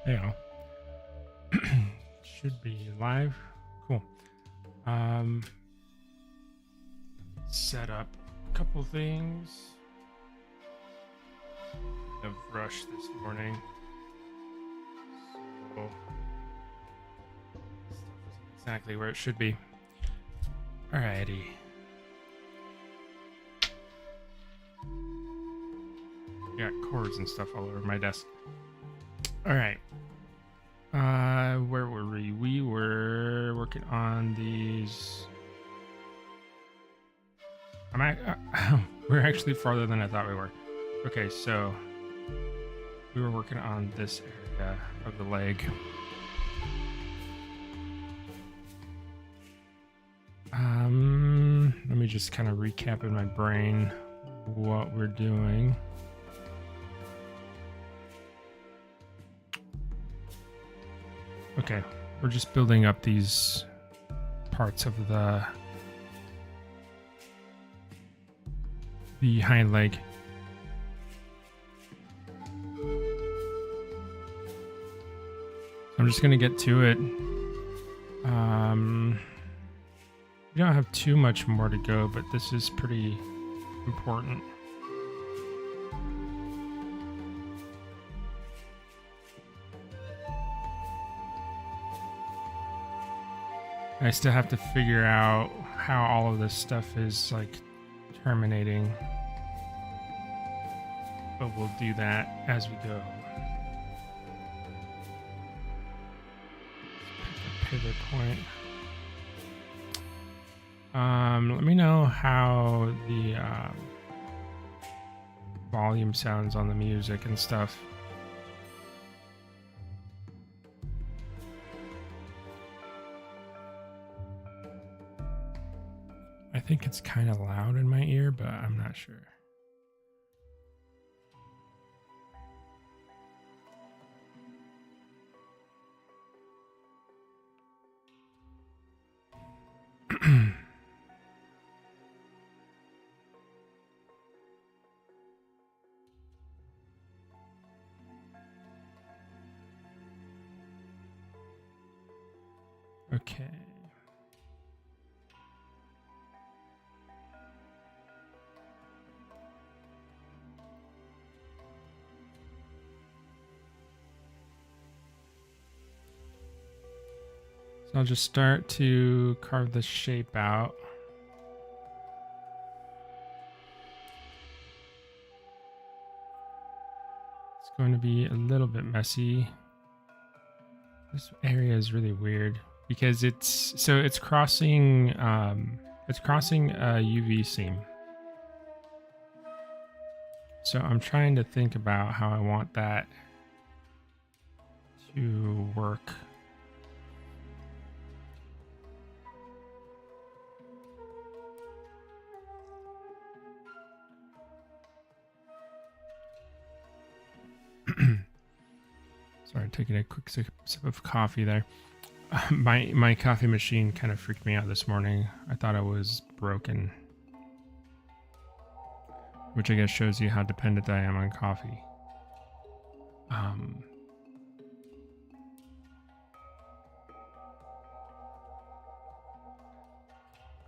you know, should be live. Cool. Set up a couple things. I've rushed this morning. So stuff isn't exactly where it should be. Alrighty. Got cords and stuff all over my desk. Alright. Where were we? We were working on these. We're actually farther than I thought we were. Okay, so we were working on this area of the leg. Let me just kind of recap in my brain what we're doing. Okay, we're just building up these parts of the hind leg. I'm just gonna get to it. We don't have too much more to go, but this is pretty important. I still have to figure out how all of this stuff is like terminating, but we'll do that as we go. Pick a pivot point. Let me know how the volume sounds on the music and stuff. I think it's kind of loud in my ear, but I'm not sure. Okay. So I'll just start to carve the shape out. It's going to be a little bit messy. This area is really weird because it's crossing a UV seam. So I'm trying to think about how I want that to work. Sorry, taking a quick sip of coffee there. My coffee machine kind of freaked me out this morning. I thought it was broken, which I guess shows you how dependent I am on coffee.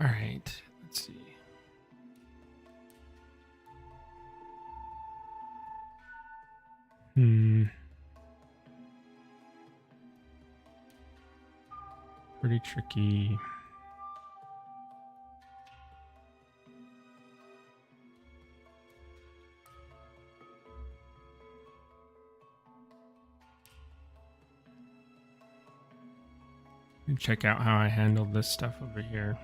All right, let's see. Pretty tricky. Check out how I handled this stuff over here.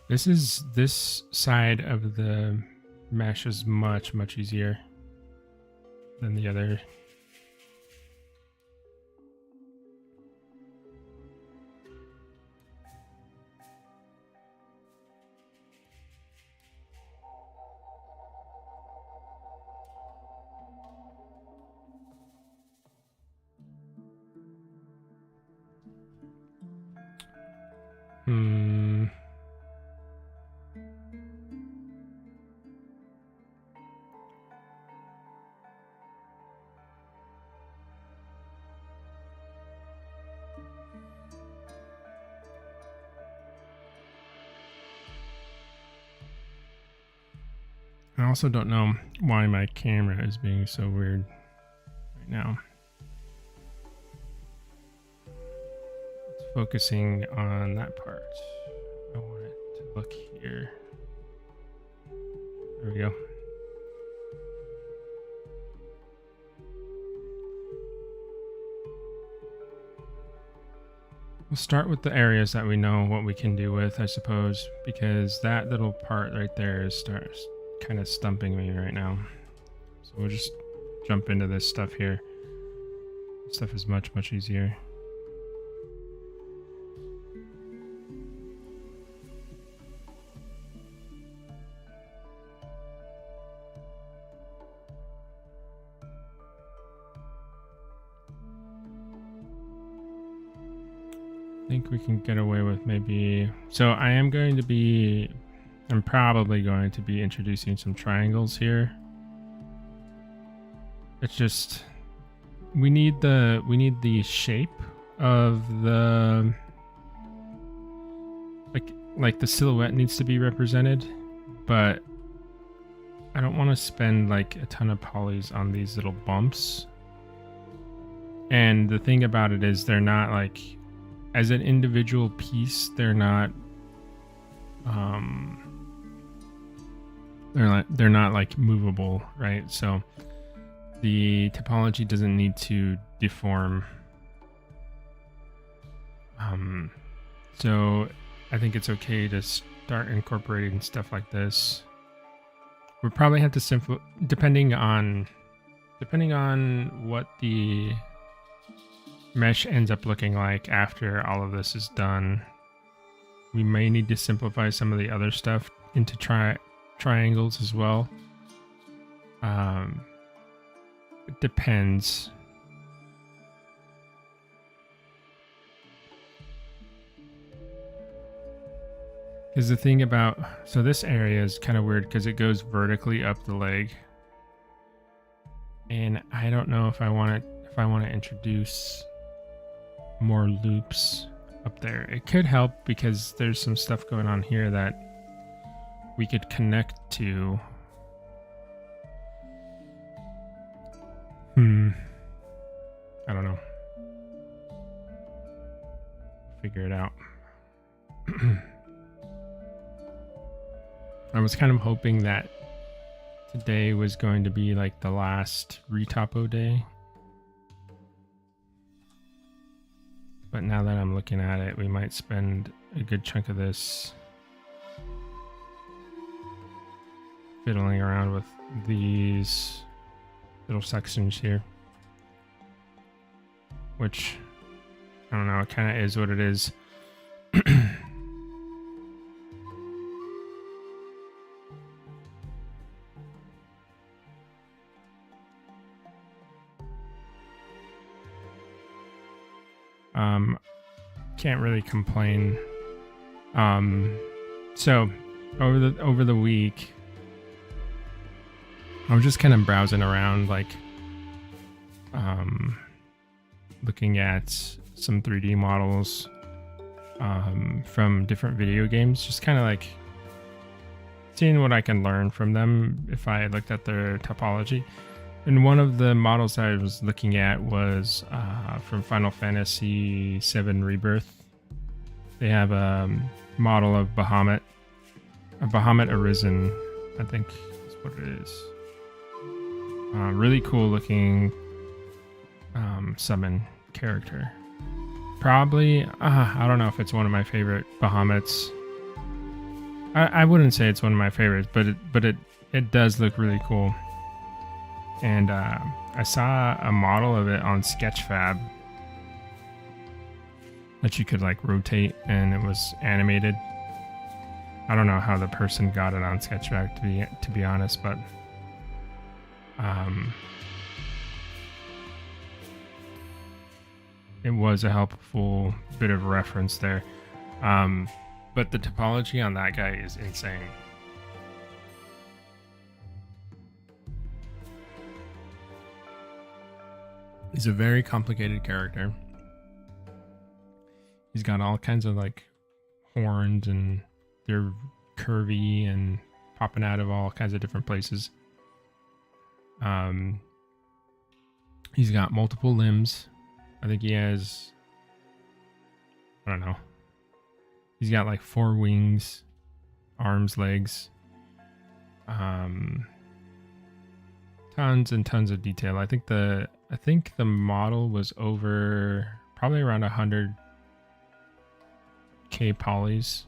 This side of the mesh is much easier than the other. Hmm. I also don't know why my camera is being so weird right now. It's focusing on that part. I want it to look here. There we go. We'll start with the areas that we know what we can do with, I suppose, because that little part right there is starts kind of stumping me right now. So we'll just jump into this stuff here. This stuff is much, much easier. I think we can get away with maybe... So I'm probably going to be introducing some triangles here. It's just... We need the shape of the... Like the silhouette needs to be represented, but I don't want to spend like a ton of polys on these little bumps. And the thing about it is they're not like... As an individual piece, they're not like movable, right? So the topology doesn't need to deform. So I think it's okay to start incorporating stuff like this. We'll probably have to depending on what the mesh ends up looking like after all of this is done. We may need to simplify some of the other stuff into triangles as well. It depends. Because the thing about... So this area is kind of weird because it goes vertically up the leg. And I don't know if I want to introduce more loops up there. It could help because there's some stuff going on here that we could connect to. I don't know. Figure it out. I was kind of hoping that today was going to be like the last retopo day. But now that I'm looking at it, we might spend a good chunk of this fiddling around with these little sections here. Which, I don't know, it kind of is what it is. Can't really complain. So over the week, I was just kind of browsing around, like looking at some 3D models from different video games, just kind of like seeing what I can learn from them if I looked at their topology. And one of the models I was looking at was from Final Fantasy VII Rebirth. They have a model of Bahamut. A Bahamut Arisen, I think is what it is. Really cool looking summon character. Probably, I don't know if it's one of my favorite Bahamuts. I wouldn't say it's one of my favorites, but it does look really cool. And I saw a model of it on Sketchfab that you could like rotate, and it was animated. I don't know how the person got it on Sketchfab to be honest, but it was a helpful bit of reference there. But the topology on that guy is insane. He's a very complicated character. He's got all kinds of like horns, and they're curvy and popping out of all kinds of different places. He's got multiple limbs. I think he has, I don't know. He's got like 4 wings, arms, legs. Tons and tons of detail. I think the model was over probably around 100k polys.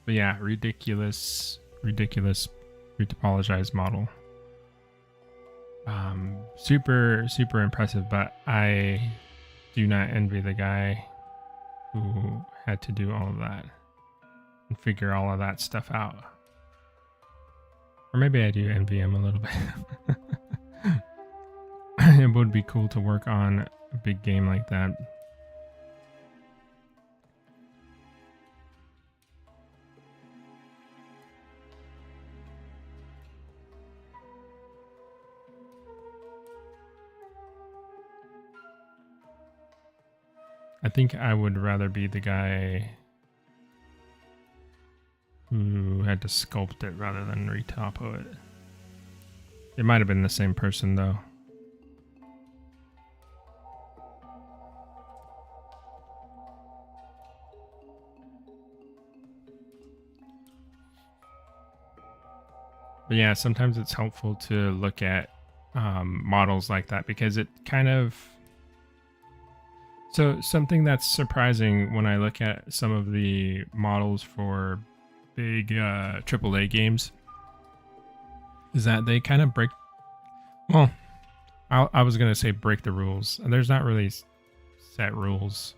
But yeah, ridiculous retopologized model. Super impressive, but I do not envy the guy who had to do all of that and figure all of that stuff out. Or maybe I do envy him a little bit. It would be cool to work on a big game like that. I think I would rather be the guy who had to sculpt it rather than retopo it. It might have been the same person though. But yeah, sometimes it's helpful to look at models like that, because it kind of... So something that's surprising when I look at some of the models for big AAA games is that they kind of break... Well, I was going to say break the rules. There's not really set rules.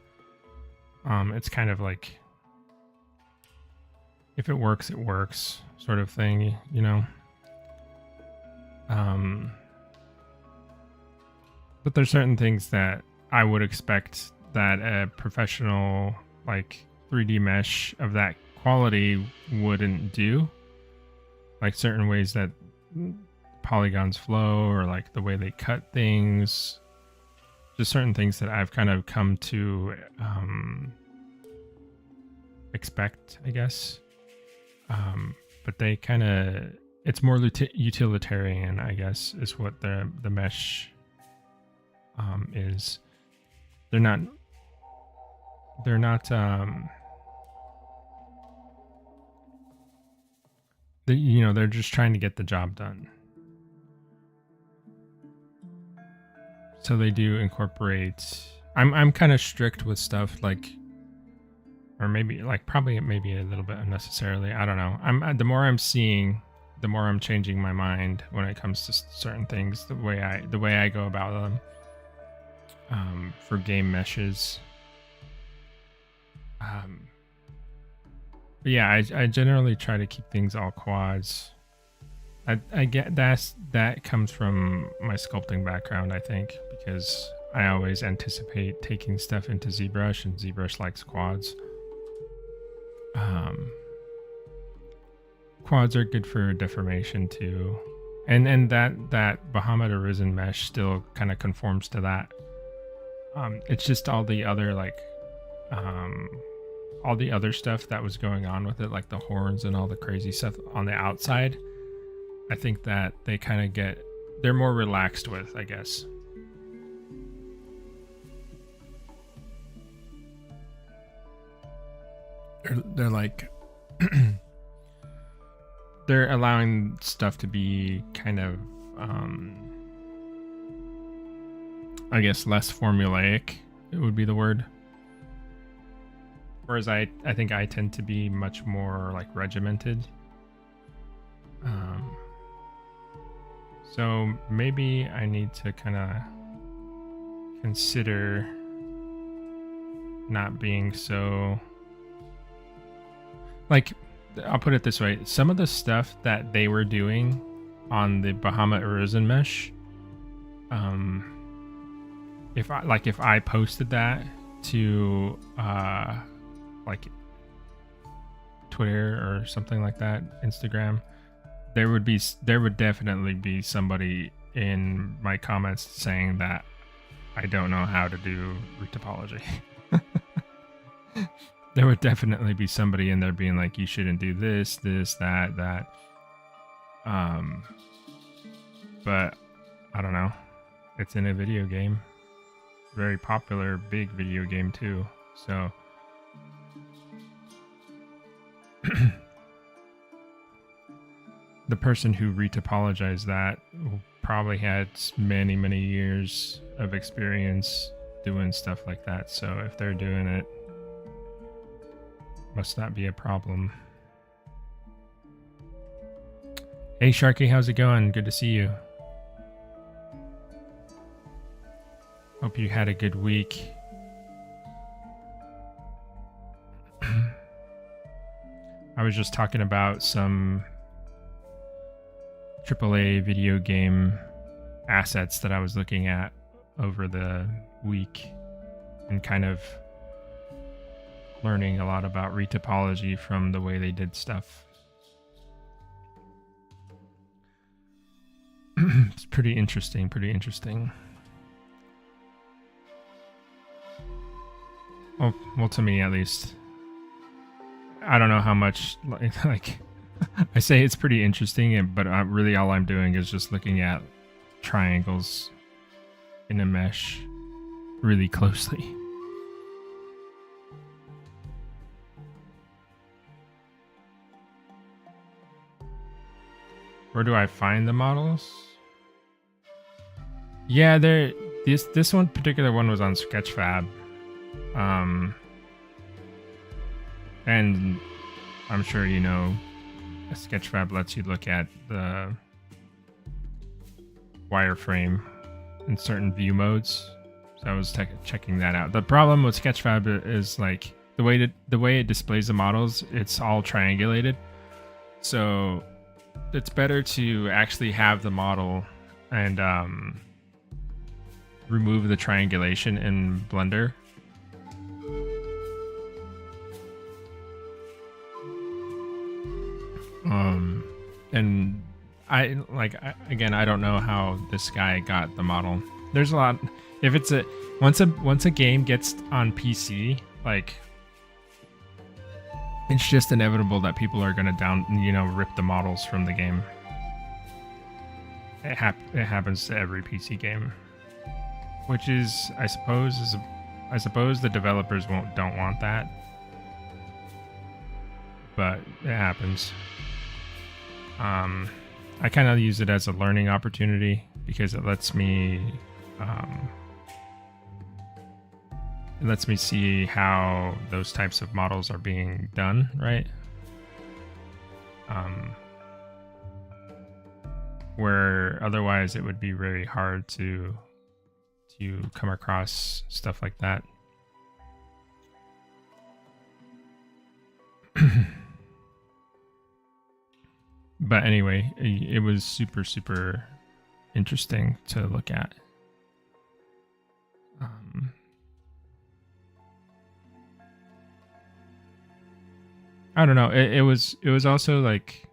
It's kind of like, if it works, it works sort of thing, you know? But there's certain things that I would expect that a professional like 3D mesh of that quality wouldn't do. Like certain ways that polygons flow, or like the way they cut things. Just certain things that I've kind of come to expect, I guess. But they kind of... It's more utilitarian, I guess, is what the mesh is. They're not they're just trying to get the job done. So they do incorporate... I'm kind of strict with stuff like, or maybe like probably maybe a little bit unnecessarily, I don't know. The more I'm seeing, the more I'm changing my mind when it comes to certain things, the way I go about them. For game meshes. But yeah, I generally try to keep things all quads. I get that comes from my sculpting background, I think, because I always anticipate taking stuff into ZBrush, and ZBrush likes quads. Quads are good for deformation too, and that Bahamut Arisen mesh still kind of conforms to that. It's just all the other like all the other stuff that was going on with it, like the horns and all the crazy stuff on the outside. I think that they kind of they're more relaxed with, I guess. They're like they're allowing stuff to be kind of I guess less formulaic, it would be the word. Whereas I think I tend to be much more like regimented. So maybe I need to kind of consider not being so... Like, I'll put it this way. Some of the stuff that they were doing on the Bahamut Arisen mesh, if I posted that to like Twitter or something like that, Instagram, there would definitely be somebody in my comments saying that I don't know how to do root topology. There would definitely be somebody in there being like, you shouldn't do this, that. But I don't know. It's in a video game. Very popular, big video game too. So the person who retopologized that probably had many, many years of experience doing stuff like that. So if they're doing it, must not be a problem. Hey Sharky, how's it going? Good to see you. Hope you had a good week. I was just talking about some AAA video game assets that I was looking at over the week and kind of learning a lot about retopology from the way they did stuff. It's pretty interesting. Well, to me at least. I don't know how much, like I say it's pretty interesting, but really all I'm doing is just looking at triangles in a mesh really closely. Where do I find the models? Yeah, this one particular one was on Sketchfab. And I'm sure you know Sketchfab lets you look at the wireframe in certain view modes. So I was checking that out. The problem with Sketchfab is like the way it displays the models, it's all triangulated. So it's better to actually have the model and remove the triangulation in Blender. And I don't know how this guy got the model. There's a lot. If it's once a game gets on PC, like it's just inevitable that people are gonna rip the models from the game. It happens to every PC game, which is I suppose the developers don't want that, but it happens. I kind of use it as a learning opportunity because it lets me see how those types of models are being done, right? Where otherwise it would be very hard to come across stuff like that. But anyway, it was super, super interesting to look at. I don't know. It was also like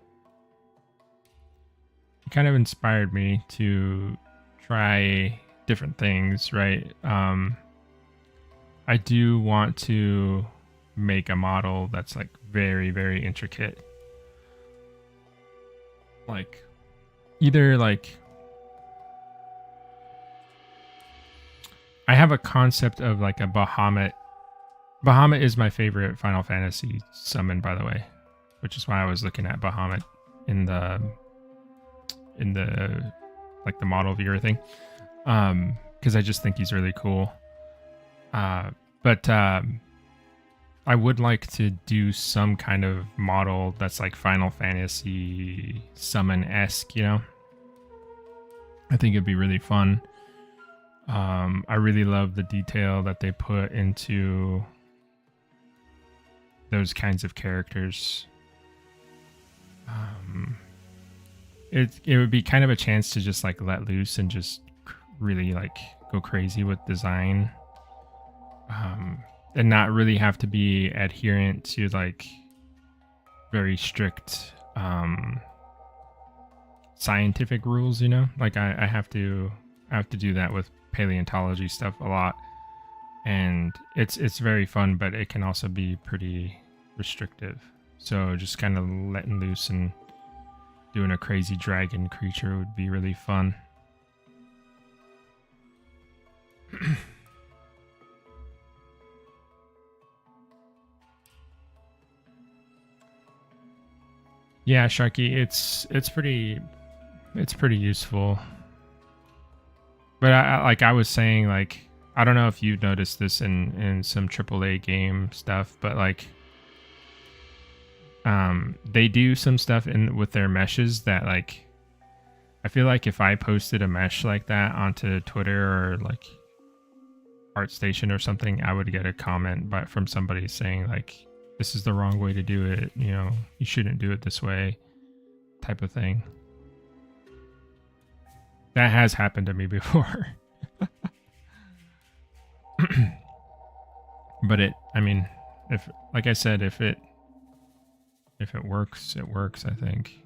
it kind of inspired me to try different things, right? I do want to make a model that's like very, very intricate. Like either like I have a concept of like a Bahamut. Bahamut is my favorite Final Fantasy summon, by the way, which is why I was looking at Bahamut in the like the model viewer thing, because I just think he's really cool. But I would like to do some kind of model that's like Final Fantasy summon-esque, you know? I think it'd be really fun. I really love the detail that they put into those kinds of characters. It would be kind of a chance to just like let loose and just really like go crazy with design, and not really have to be adherent to like very strict scientific rules, you know. Like I have to do that with paleontology stuff a lot, and it's very fun, but it can also be pretty restrictive. So just kind of letting loose and doing a crazy dragon creature would be really fun. Yeah, Sharky, it's pretty useful. But I was saying, like, I don't know if you've noticed this in some AAA game stuff, but like they do some stuff with their meshes that, like, I feel like if I posted a mesh like that onto Twitter or like ArtStation or something, I would get a comment from somebody saying like, this is the wrong way to do it, you know, you shouldn't do it this way, type of thing. That has happened to me before. But I mean, if, like I said, if it works, it works, I think.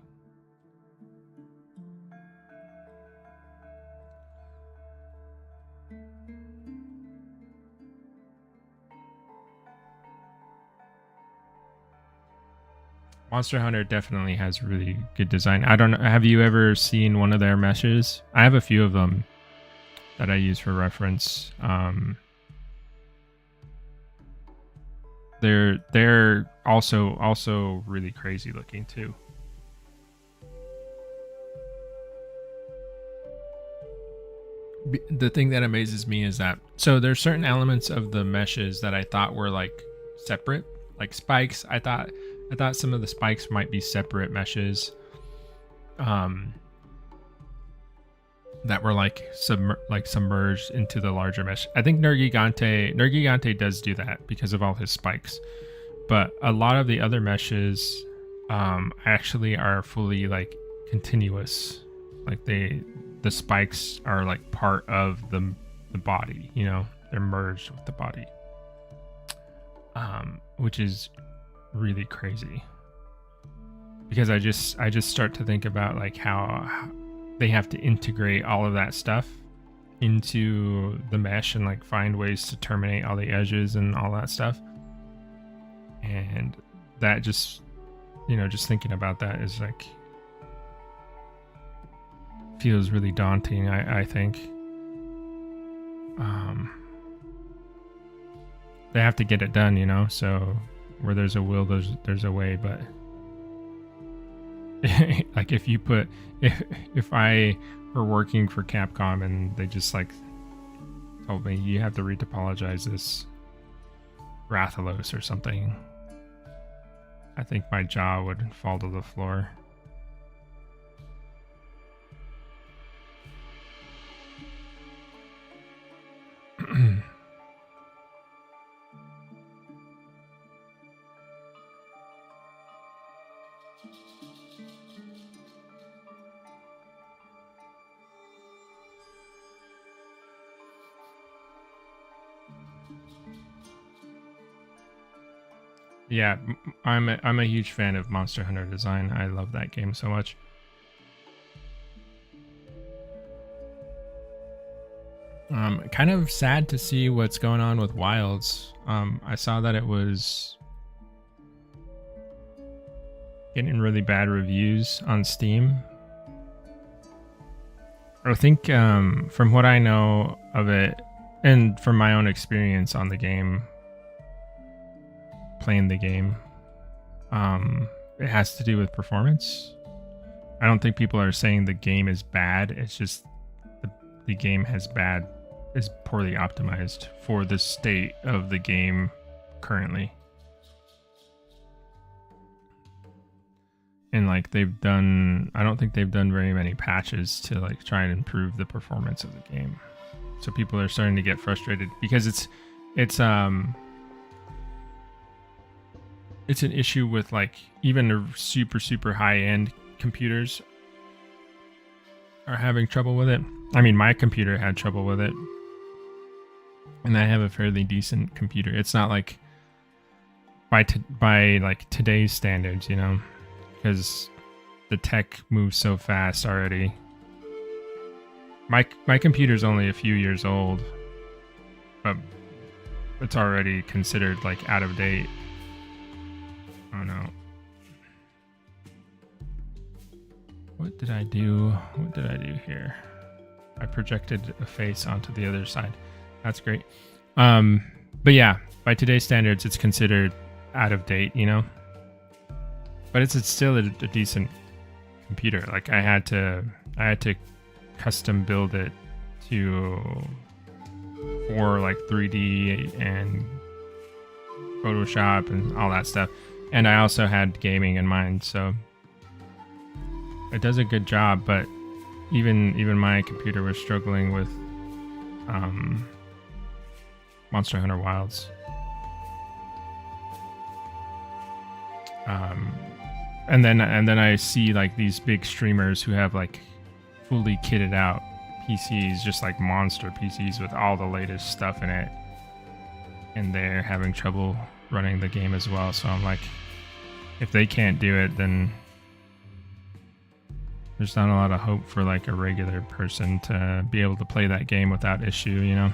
Monster Hunter definitely has really good design. I don't know. Have you ever seen one of their meshes? I have a few of them that I use for reference. They're also really crazy looking too. The thing that amazes me is that, so there's certain elements of the meshes that I thought were like separate, like spikes. I thought some of the spikes might be separate meshes, that were like submerged into the larger mesh. I think Nergigante does do that because of all his spikes, but a lot of the other meshes actually are fully like continuous. Like the spikes are like part of the body, you know, they're merged with the body, which is really crazy, because I just start to think about like how they have to integrate all of that stuff into the mesh and like find ways to terminate all the edges and all that stuff. And that just, you know, just thinking about that is like, feels really daunting, I think. They have to get it done, you know, so where there's a will, there's a way. But like if I were working for Capcom and they just like told me you have to retopologize this Rathalos or something, I think my jaw would fall to the floor. Yeah, I'm a huge fan of Monster Hunter design. I love that game so much. Kind of sad to see what's going on with Wilds. I saw that it was getting really bad reviews on Steam. I think from what I know of it, and from my own experience on the game, playing the game, it has to do with performance. I don't think people are saying the game is bad. It's just the game is poorly optimized for the state of the game currently. And like I don't think they've done very many patches to like try and improve the performance of the game. So people are starting to get frustrated because it's an issue with like even the super high end computers are having trouble with it. I mean, my computer had trouble with it and I have a fairly decent computer. It's not like by like today's standards, you know, because the tech moves so fast already. My computer's only a few years old, but it's already considered like out of date. Oh no. What did I do? What did I do here? I projected a face onto the other side. That's great. But yeah, by today's standards, it's considered out of date, you know? But it's still a decent computer. Like I had to custom build it for like 3D and Photoshop and all that stuff. And I also had gaming in mind, so it does a good job, but even my computer was struggling with Monster Hunter Wilds. And then I see like these big streamers who have like fully kitted out PCs, just like monster PCs with all the latest stuff in it, and they're having trouble running the game as well. So I'm like, if they can't do it, then there's not a lot of hope for like a regular person to be able to play that game without issue, you know?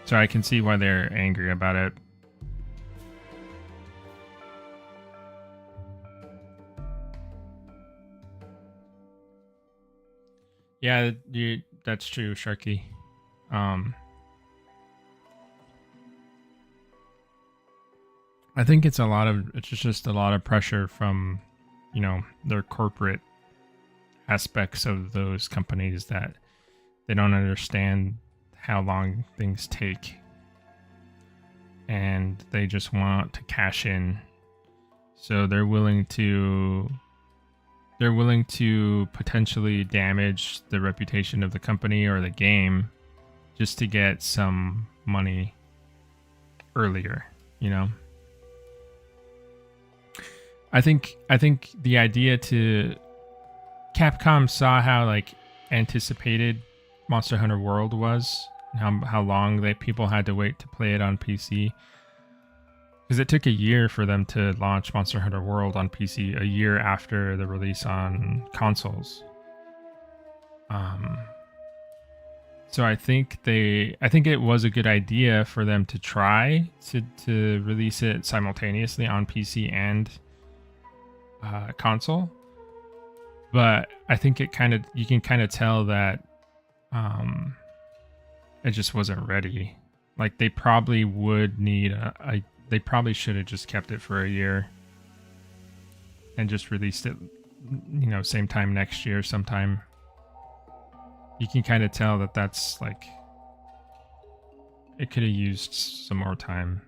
So I can see why they're angry about it. Yeah, that's true, Sharky. I think it's just a lot of pressure from, you know, their corporate aspects of those companies that they don't understand how long things take, and they just want to cash in. So they're willing to potentially damage the reputation of the company or the game just to get some money earlier, you know? I think the idea to Capcom saw how like anticipated Monster Hunter World was, and how long people had to wait to play it on PC. Because it took a year for them to launch Monster Hunter World on PC, a year after the release on consoles. So I think it was a good idea for them to try to release it simultaneously on PC and console. But I think you can kind of tell that it just wasn't ready. Like they probably would need they probably should have just kept it for a year and just released it, you know, same time next year sometime. You can kind of tell that that's like, it could have used some more time.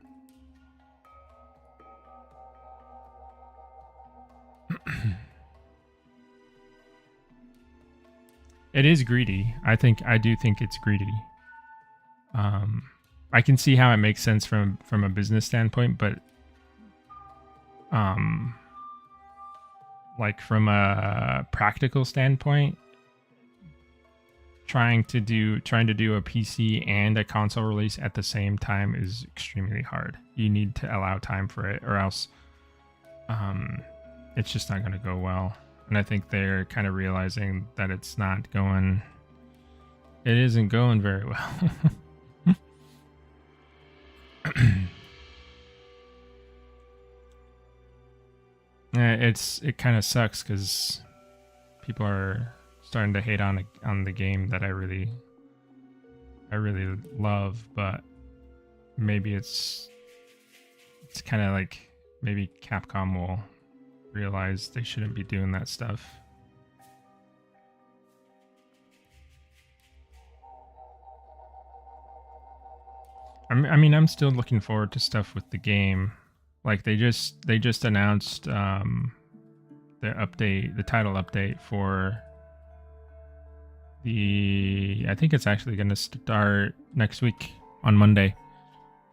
It is greedy. I do think it's greedy. I can see how it makes sense from a business standpoint, but like from a practical standpoint, trying to do a PC and a console release at the same time is extremely hard. You need to allow time for it, or else it's just not going to go well. And I think they're kind of realizing that it isn't going very well. It kind of sucks because people are starting to hate on the game that I really love, but maybe it's kind of like maybe Capcom will realize they shouldn't be doing that stuff. I mean, I'm still looking forward to stuff with the game. Like they just announced the title update for I think it's actually going to start next week on Monday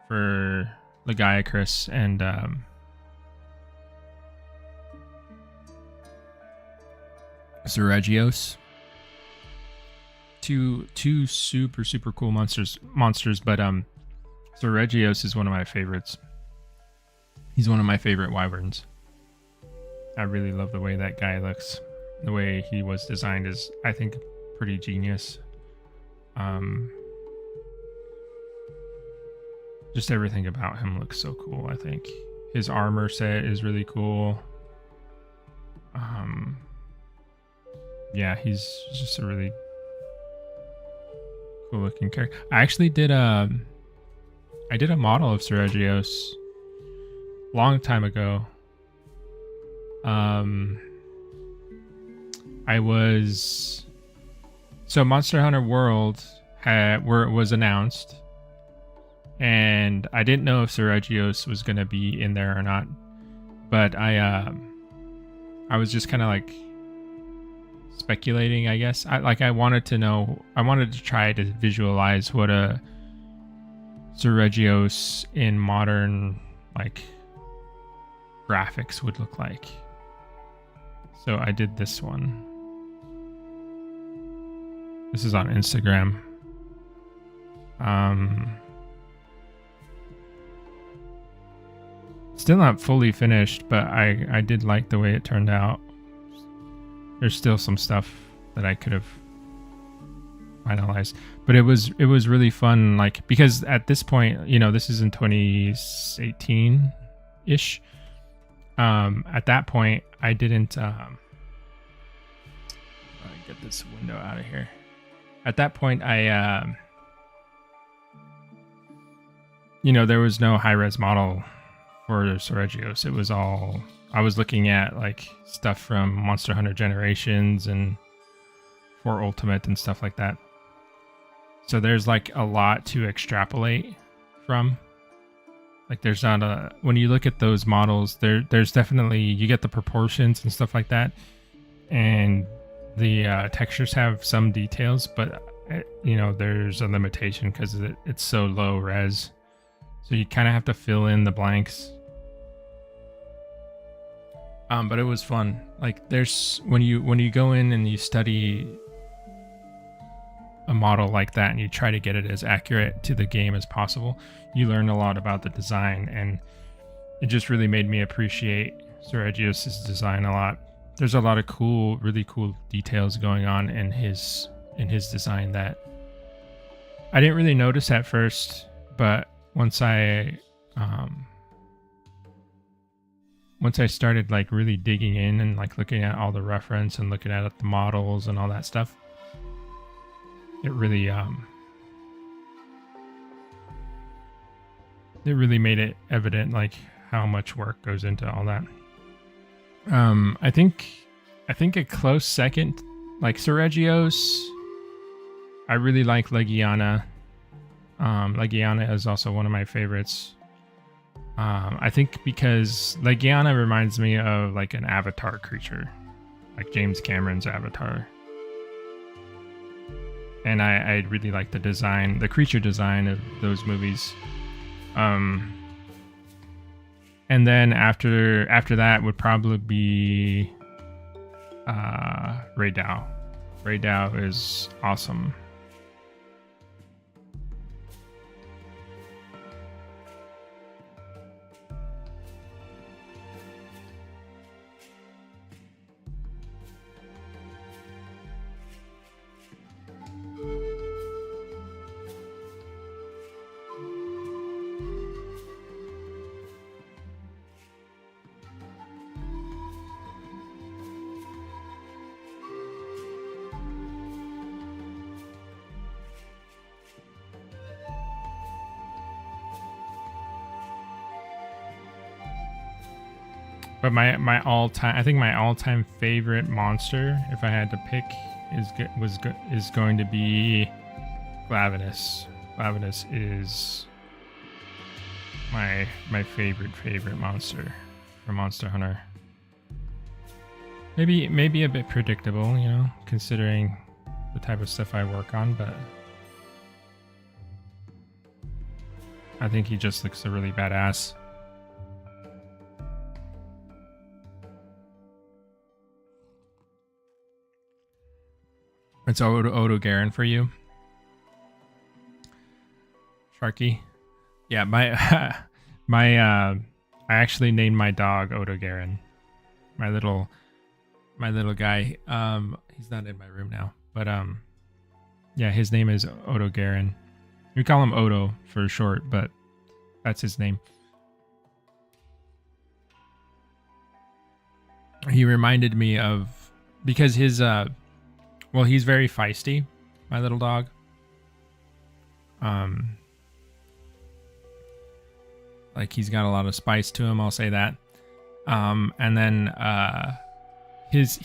for Legiacris and Zeragios. Two super cool monsters, but So Regios is one of my favorites. He's one of my favorite wyverns. I really love the way that guy looks. The way he was designed is, I think, pretty genius. Just everything about him looks so cool, I think. His armor set is really cool. Yeah, he's just a really cool looking character. I actually did a model of Seregios long time ago. So Monster Hunter World was announced, and I didn't know if Seregios was gonna be in there or not, but I was just kind of like speculating, I guess. I wanted to try to visualize what a Seregios in modern like graphics would look like. So I did this one. This is on Instagram. Still not fully finished, but I did like the way it turned out. There's still some stuff that I could have finalized, but it was really fun, like, because at this point, you know, this is in 2018 ish. At that point I didn't get this window out of here. At that point I there was no high-res model for Seregios. It was all, I was looking at like stuff from Monster Hunter Generations and 4 Ultimate and stuff like that. So there's like a lot to extrapolate from. Like there's not a, when you look at those models, there's definitely, you get the proportions and stuff like that, and the textures have some details, but there's a limitation because it's so low res. So you kind of have to fill in the blanks. But it was fun. Like there's, when you go in and you study a model like that and you try to get it as accurate to the game as possible, you learn a lot about the design, and it just really made me appreciate Seregios' design a lot. There's a lot of really cool details going on in his design that I didn't really notice at first, but once I started like really digging in and like looking at all the reference and looking at the models and all that stuff, it really made it evident like how much work goes into all that. I think a close second, like Seregios, I really like Legiana. Legiana is also one of my favorites. I think because Legiana reminds me of like an Avatar creature, like James Cameron's Avatar. And I really like the design, the creature design of those movies. And then after that would probably be Ray Dow. Ray Dow is awesome. But my all-time favorite monster, if I had to pick, is going to be Glavenus. Glavenus is my favorite monster from Monster Hunter. Maybe a bit predictable, considering the type of stuff I work on, but I think he just looks really badass. It's Odo Garen for you, Sharky. Yeah, my my I actually named my dog Odo Garen. My little guy. He's not in my room now, but yeah, his name is Odo Garen. We call him Odo for short, but that's his name. He reminded me of, because his well, he's very feisty, my little dog. Like he's got a lot of spice to him, I'll say that. And then his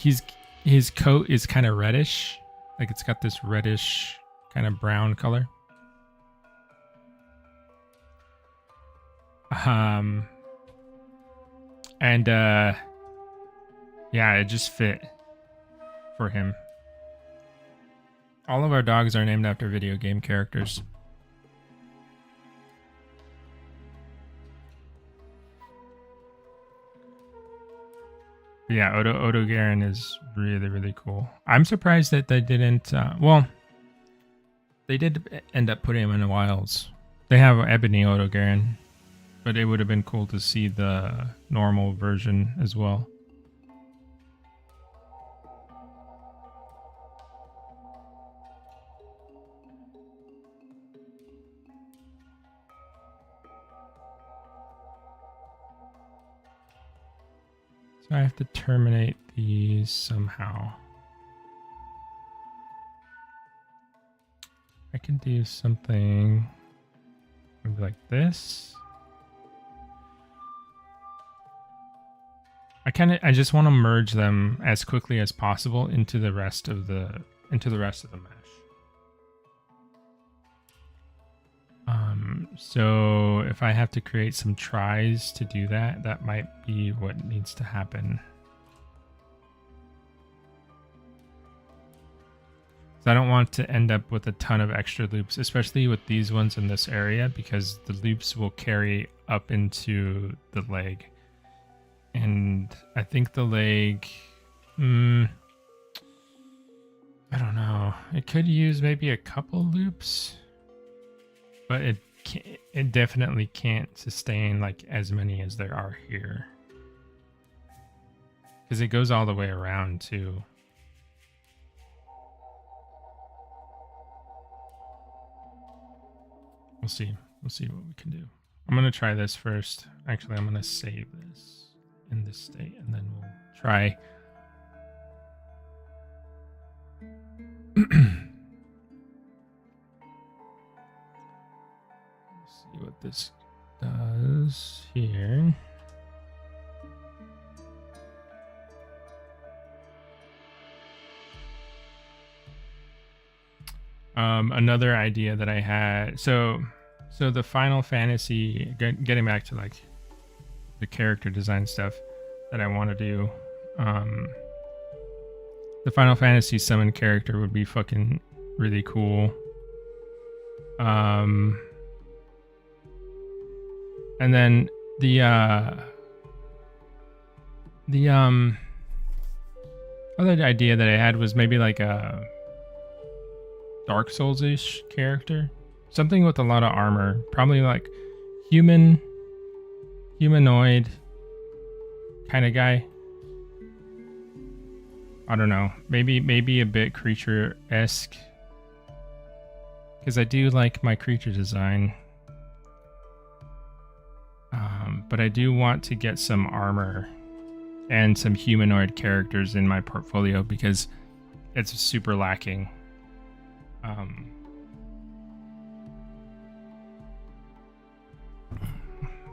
coat is kind of reddish, like it's got this reddish kind of brown color. And yeah, it just fit for him. All of our dogs are named after video game characters. Yeah, Odo Garen is really, really cool. I'm surprised that they didn't... well, they did end up putting him in the wilds. They have Ebony Odo Garen, but it would have been cool to see the normal version as well. So I have to terminate these somehow. I can do something maybe like this. I just want to merge them as quickly as possible into the rest of the mesh. So if I have to create some tries to do that, that might be what needs to happen. So I don't want to end up with a ton of extra loops, especially with these ones in this area, because the loops will carry up into the leg. And I think the leg, I don't know. It could use maybe a couple loops, but it definitely can't sustain like as many as there are here, because it goes all the way around too. We'll see what we can do. I'm gonna try this first. Actually, I'm gonna save this in this state, and then we'll try. See what this does here. Another idea that I had, so the Final Fantasy, getting back to like the character design stuff that I want to do, the Final Fantasy summon character would be fucking really cool. And then the other idea that I had was maybe like a Dark Souls-ish character, something with a lot of armor, probably like humanoid kind of guy. I don't know, maybe a bit creature-esque, because I do like my creature design. But I do want to get some armor and some humanoid characters in my portfolio, because it's super lacking.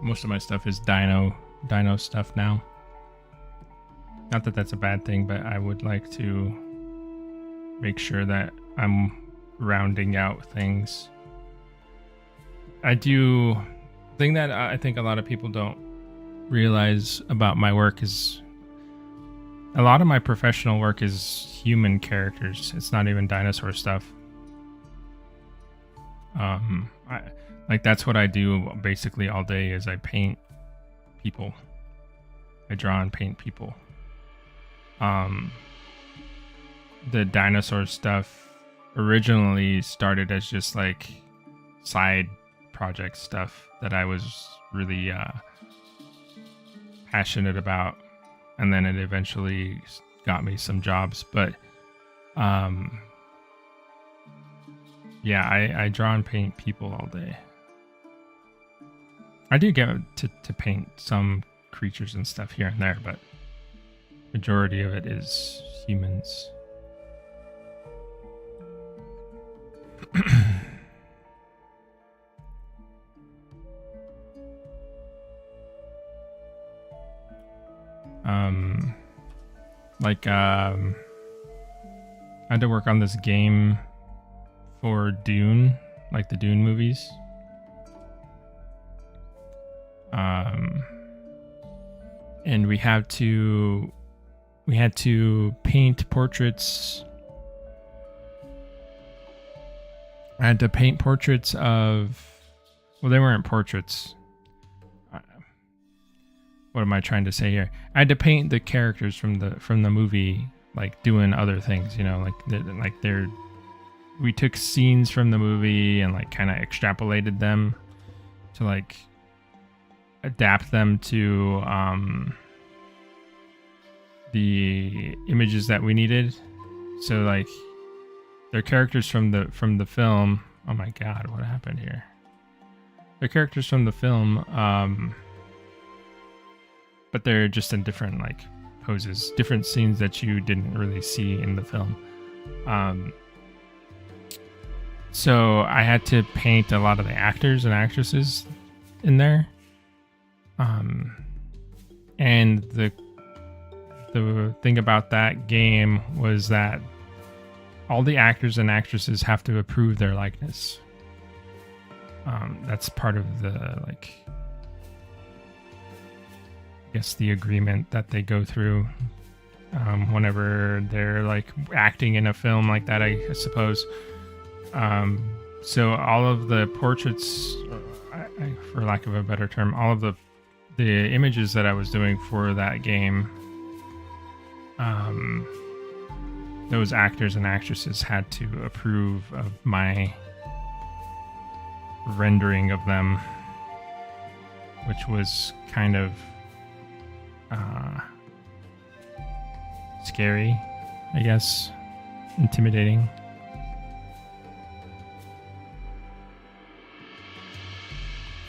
Most of my stuff is dino stuff now. Not that that's a bad thing, but I would like to make sure that I'm rounding out things. The thing that I think a lot of people don't realize about my work is a lot of my professional work is human characters. It's not even dinosaur stuff. That's what I do basically all day, is I paint people. I draw and paint people. The dinosaur stuff originally started as just like side project stuff that I was really passionate about, and then it eventually got me some jobs. But yeah, I draw and paint people all day. I do get to paint some creatures and stuff here and there, but majority of it is humans. I had to work on this game for Dune, like the Dune movies. And we had to paint portraits. I had to paint portraits of, well, they weren't portraits. What am I trying to say here? I had to paint the characters from the movie, like doing other things, you know, we took scenes from the movie and like kind of extrapolated them to like adapt them to the images that we needed. So like they're characters from the film. Oh my god, what happened here? They're characters from the film, but they're just in different like poses, different scenes that you didn't really see in the film. So I had to paint a lot of the actors and actresses in there. And the thing about that game was that all the actors and actresses have to approve their likeness. That's part of the, like, I guess the agreement that they go through whenever they're like acting in a film like that, I suppose. So all of the portraits, for lack of a better term, all of the images that I was doing for that game, those actors and actresses had to approve of my rendering of them, which was kind of scary, I guess, intimidating.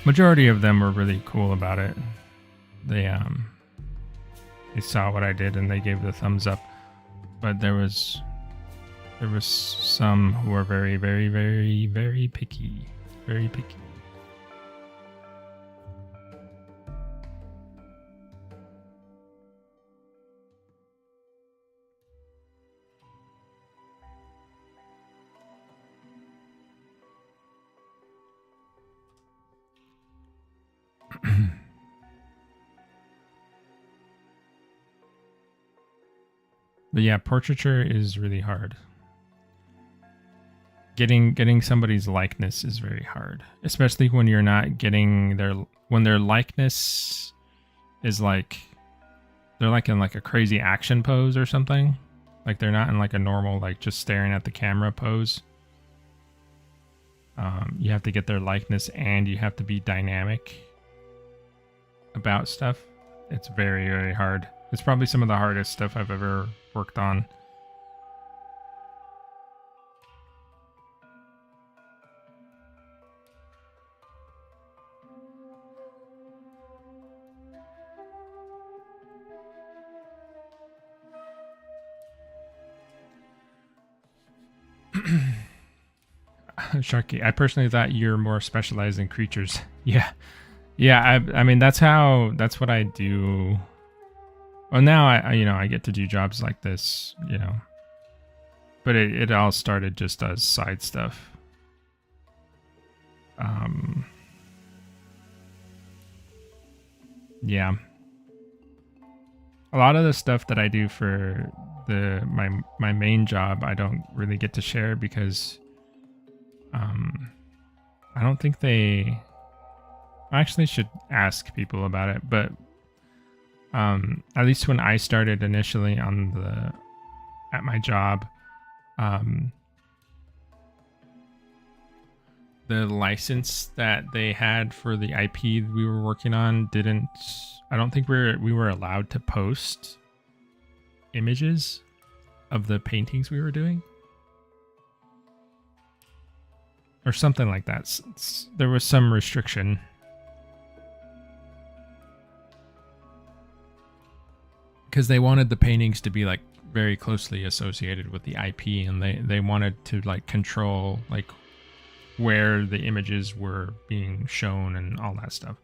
Majority of them were really cool about it. They saw what I did and they gave the thumbs up. But there was some who were very, very, very, very picky. Very picky. But yeah, portraiture is really hard. Getting somebody's likeness is very hard, especially when you're not getting their likeness is like they're like in like a crazy action pose or something. Like they're not in like a normal like just staring at the camera pose. You have to get their likeness and you have to be dynamic about stuff. It's very, very hard. It's probably some of the hardest stuff I've ever worked on. Sharky, I personally thought you're more specialized in creatures. Yeah. I mean, that's what I do. Well, now I get to do jobs like this, but it all started just as side stuff. Yeah. A lot of the stuff that I do for my main job, I don't really get to share because I don't think I actually should ask people about it, but at least when I started initially at my job, the license that they had for the IP we were working on didn't. I don't think we were allowed to post images of the paintings we were doing, or something like that. There was some restriction. Because they wanted the paintings to be like very closely associated with the IP, and they wanted to like control like where the images were being shown and all that stuff.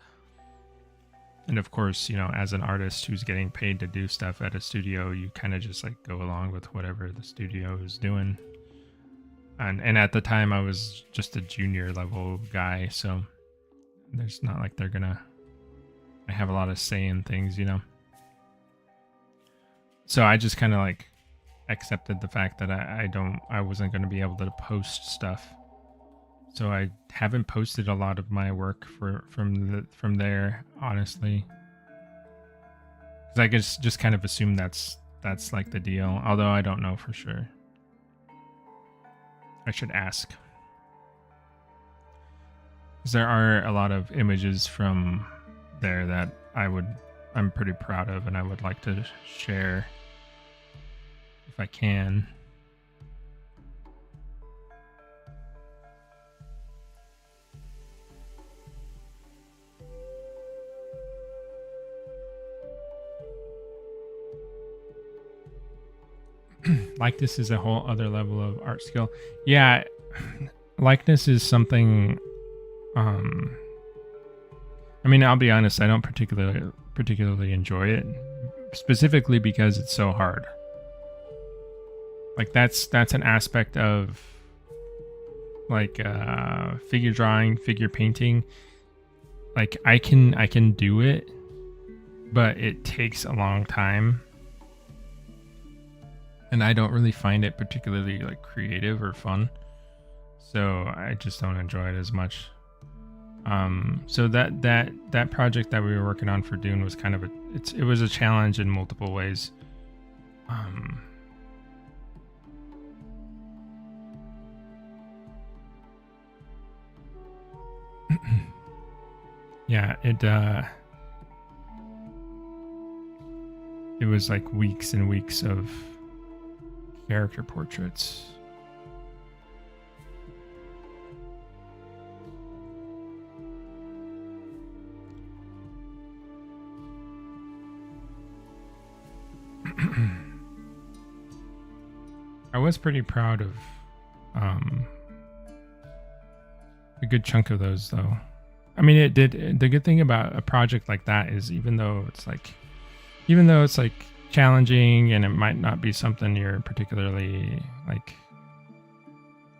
And of course, you know, as an artist who's getting paid to do stuff at a studio, you kind of just like go along with whatever the studio is doing. And at the time I was just a junior level guy, so there's not like I have a lot of say in things, you know. So I just kind of like accepted the fact that I wasn't going to be able to post stuff. So I haven't posted a lot of my work from there, honestly. Because I just kind of assume that's like the deal, although I don't know for sure. I should ask. Because there are a lot of images from there that I'm pretty proud of, and I would like to share if I can. Likeness is a whole other level of art skill. Yeah, likeness is something. I mean, I'll be honest. I don't particularly enjoy it, specifically because it's so hard. Like that's an aspect of like figure drawing, figure painting. Like I can do it, but it takes a long time. And I don't really find it particularly like creative or fun. So I just don't enjoy it as much. So that project that we were working on for Dune was kind of it was a challenge in multiple ways. Yeah, it was like weeks and weeks of character portraits. I was pretty proud of a good chunk of those, though. I mean, it did. The good thing about a project like that is even though it's like challenging and it might not be something you're particularly like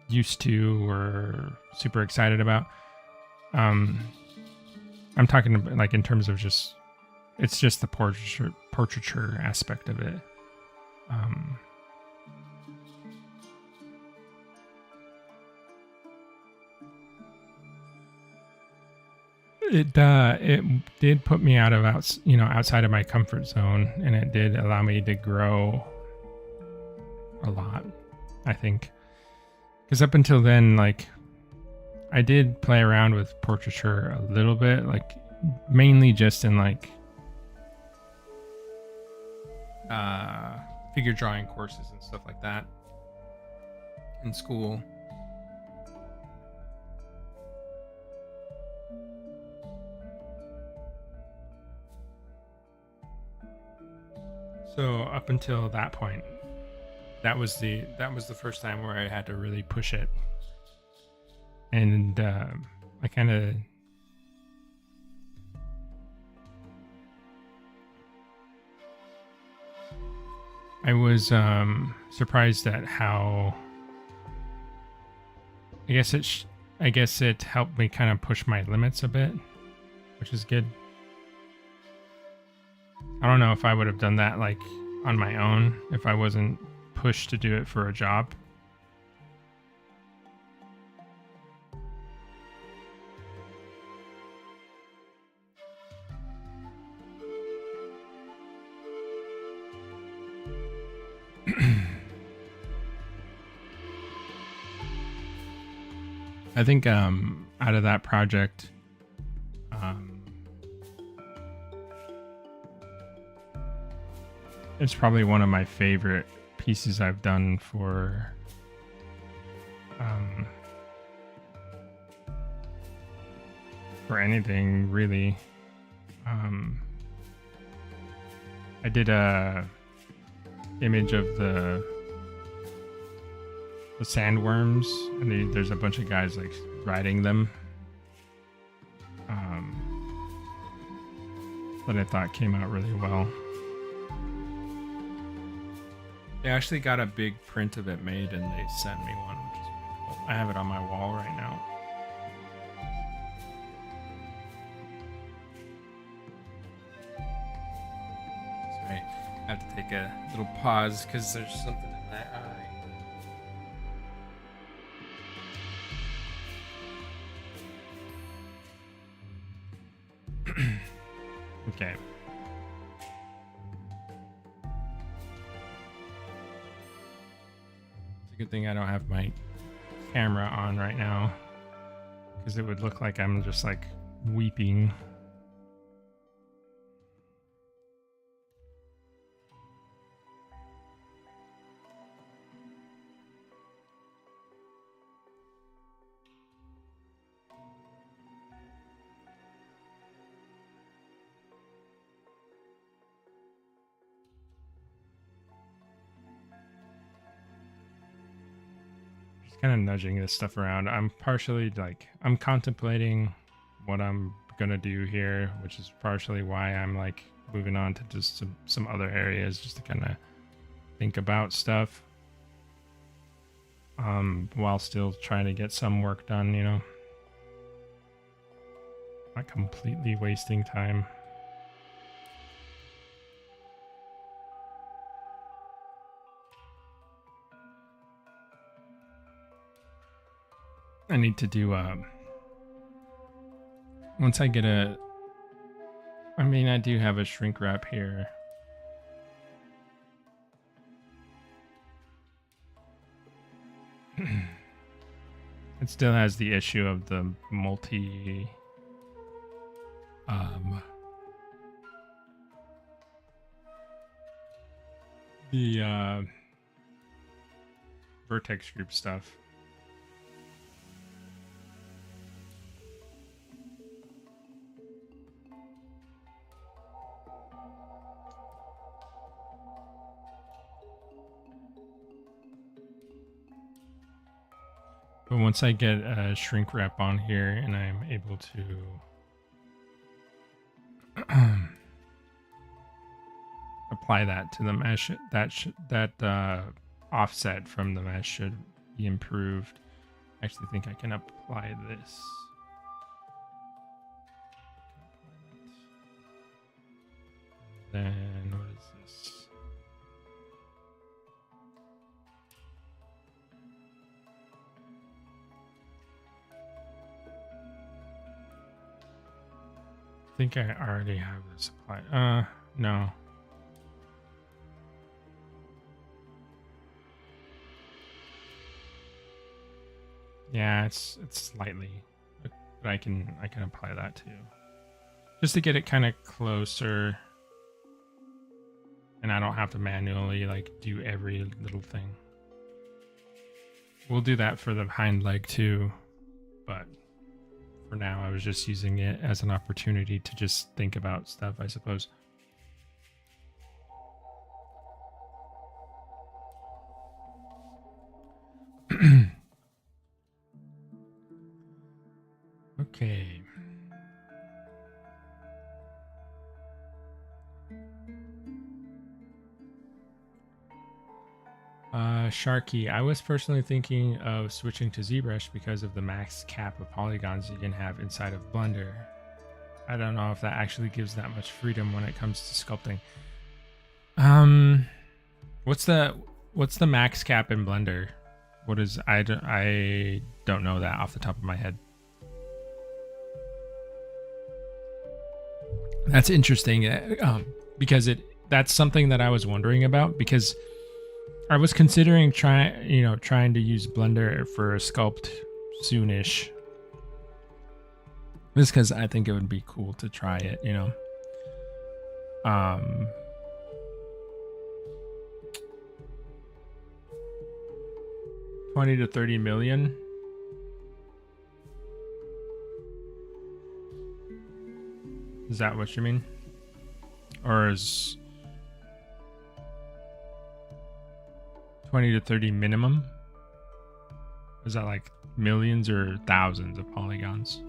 used to or super excited about. I'm talking about like in terms of just it's just the portraiture aspect of it. It did put me outside of my comfort zone, and it did allow me to grow a lot, I think. Because up until then, like, I did play around with portraiture a little bit, like mainly just in like figure drawing courses and stuff like that in school. So up until that point, that was the first time where I had to really push it, and I kind of I was surprised at how I guess it helped me kind of push my limits a bit, which is good. I don't know if I would have done that like on my own if I wasn't pushed to do it for a job. I think out of that project, it's probably one of my favorite pieces I've done for anything really. I did a image of the sandworms, and there's a bunch of guys like riding them. That I thought came out really well. They actually got a big print of it made, and they sent me one, which is really cool. I have it on my wall right now. Sorry, I have to take a little pause because there's something in my eye. Okay. It's a good thing I don't have my camera on right now, because it would look like I'm just like weeping. Kind of nudging this stuff around. I'm partially like, I'm contemplating what I'm gonna do here, which is partially why I'm like moving on to just some other areas, just to kind of think about stuff while still trying to get some work done, you know, not completely wasting time. I need to do once I get I do have a shrink wrap here. It still has the issue of the multi vertex group stuff. But once I get a shrink wrap on here and I'm able to apply that to the mesh, that offset from the mesh should be improved. I actually think I can apply this. Then what is this? I think I already have this applied. No. Yeah, it's slightly, but I can apply that too, just to get it kind of closer, and I don't have to manually like do every little thing. We'll do that for the hind leg too, but for now I was just using it as an opportunity to just think about stuff, I suppose. Okay. Sharky, I was personally thinking of switching to ZBrush because of the max cap of polygons you can have inside of Blender. I don't know if that actually gives that much freedom when it comes to sculpting. What's the max cap in Blender? What is, I don't know that off the top of my head. That's interesting, because that's something that I was wondering about, because I was considering trying to use Blender for a sculpt soonish. Just because I think it would be cool to try it, you know. 20 to 30 million. Is that what you mean? Or is 20 to 30 minimum? Is that like millions or thousands of polygons?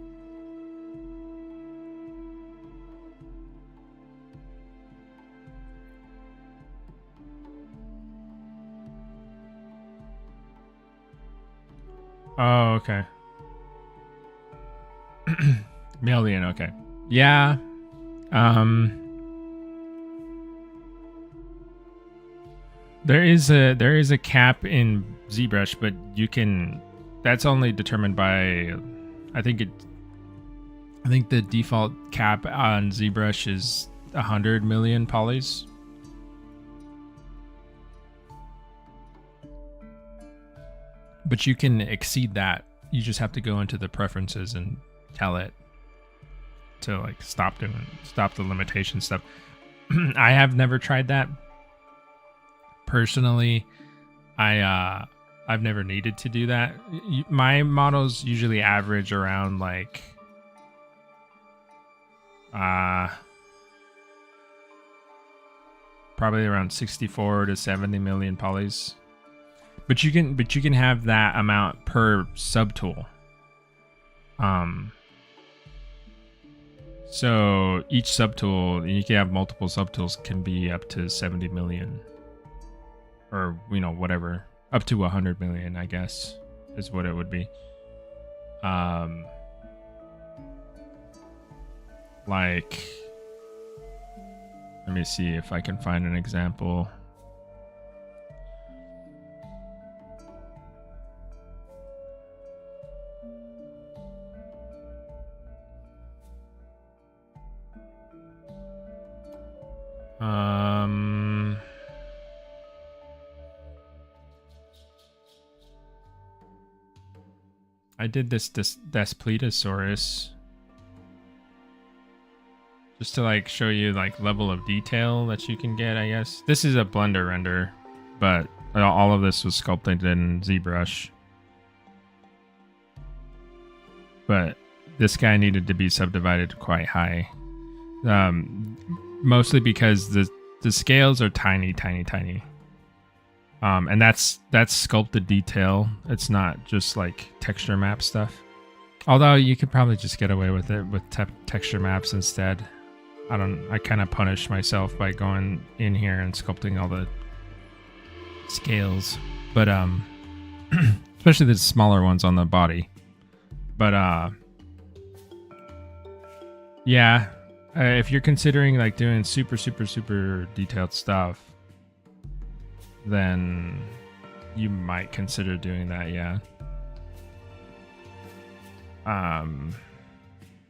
Oh, okay. Million, okay. Yeah. There is a cap in ZBrush, but you can, that's only determined by, I think the default cap on ZBrush is 100 million polys. But you can exceed that. You just have to go into the preferences and tell it to like stop the limitation stuff. I have never tried that. Personally, I've never needed to do that. My models usually average around like probably around 64 to 70 million polys. But you can have that amount per subtool. So each subtool, you can have multiple subtools, can be up to 70 million. Or, you know, whatever. Up to 100 million, I guess, is what it would be. Like, let me see if I can find an example. I did this Purussaurus just to like show you like level of detail that you can get, I guess. This is a Blender render, but all of this was sculpted in ZBrush. But this guy needed to be subdivided quite high. Mostly because the scales are tiny. And that's sculpted detail. It's not just like texture map stuff. Although you could probably just get away with it with texture maps instead. I kind of punish myself by going in here and sculpting all the scales. But especially the smaller ones on the body. But yeah, if you're considering like doing super detailed stuff, then you might consider doing that, yeah.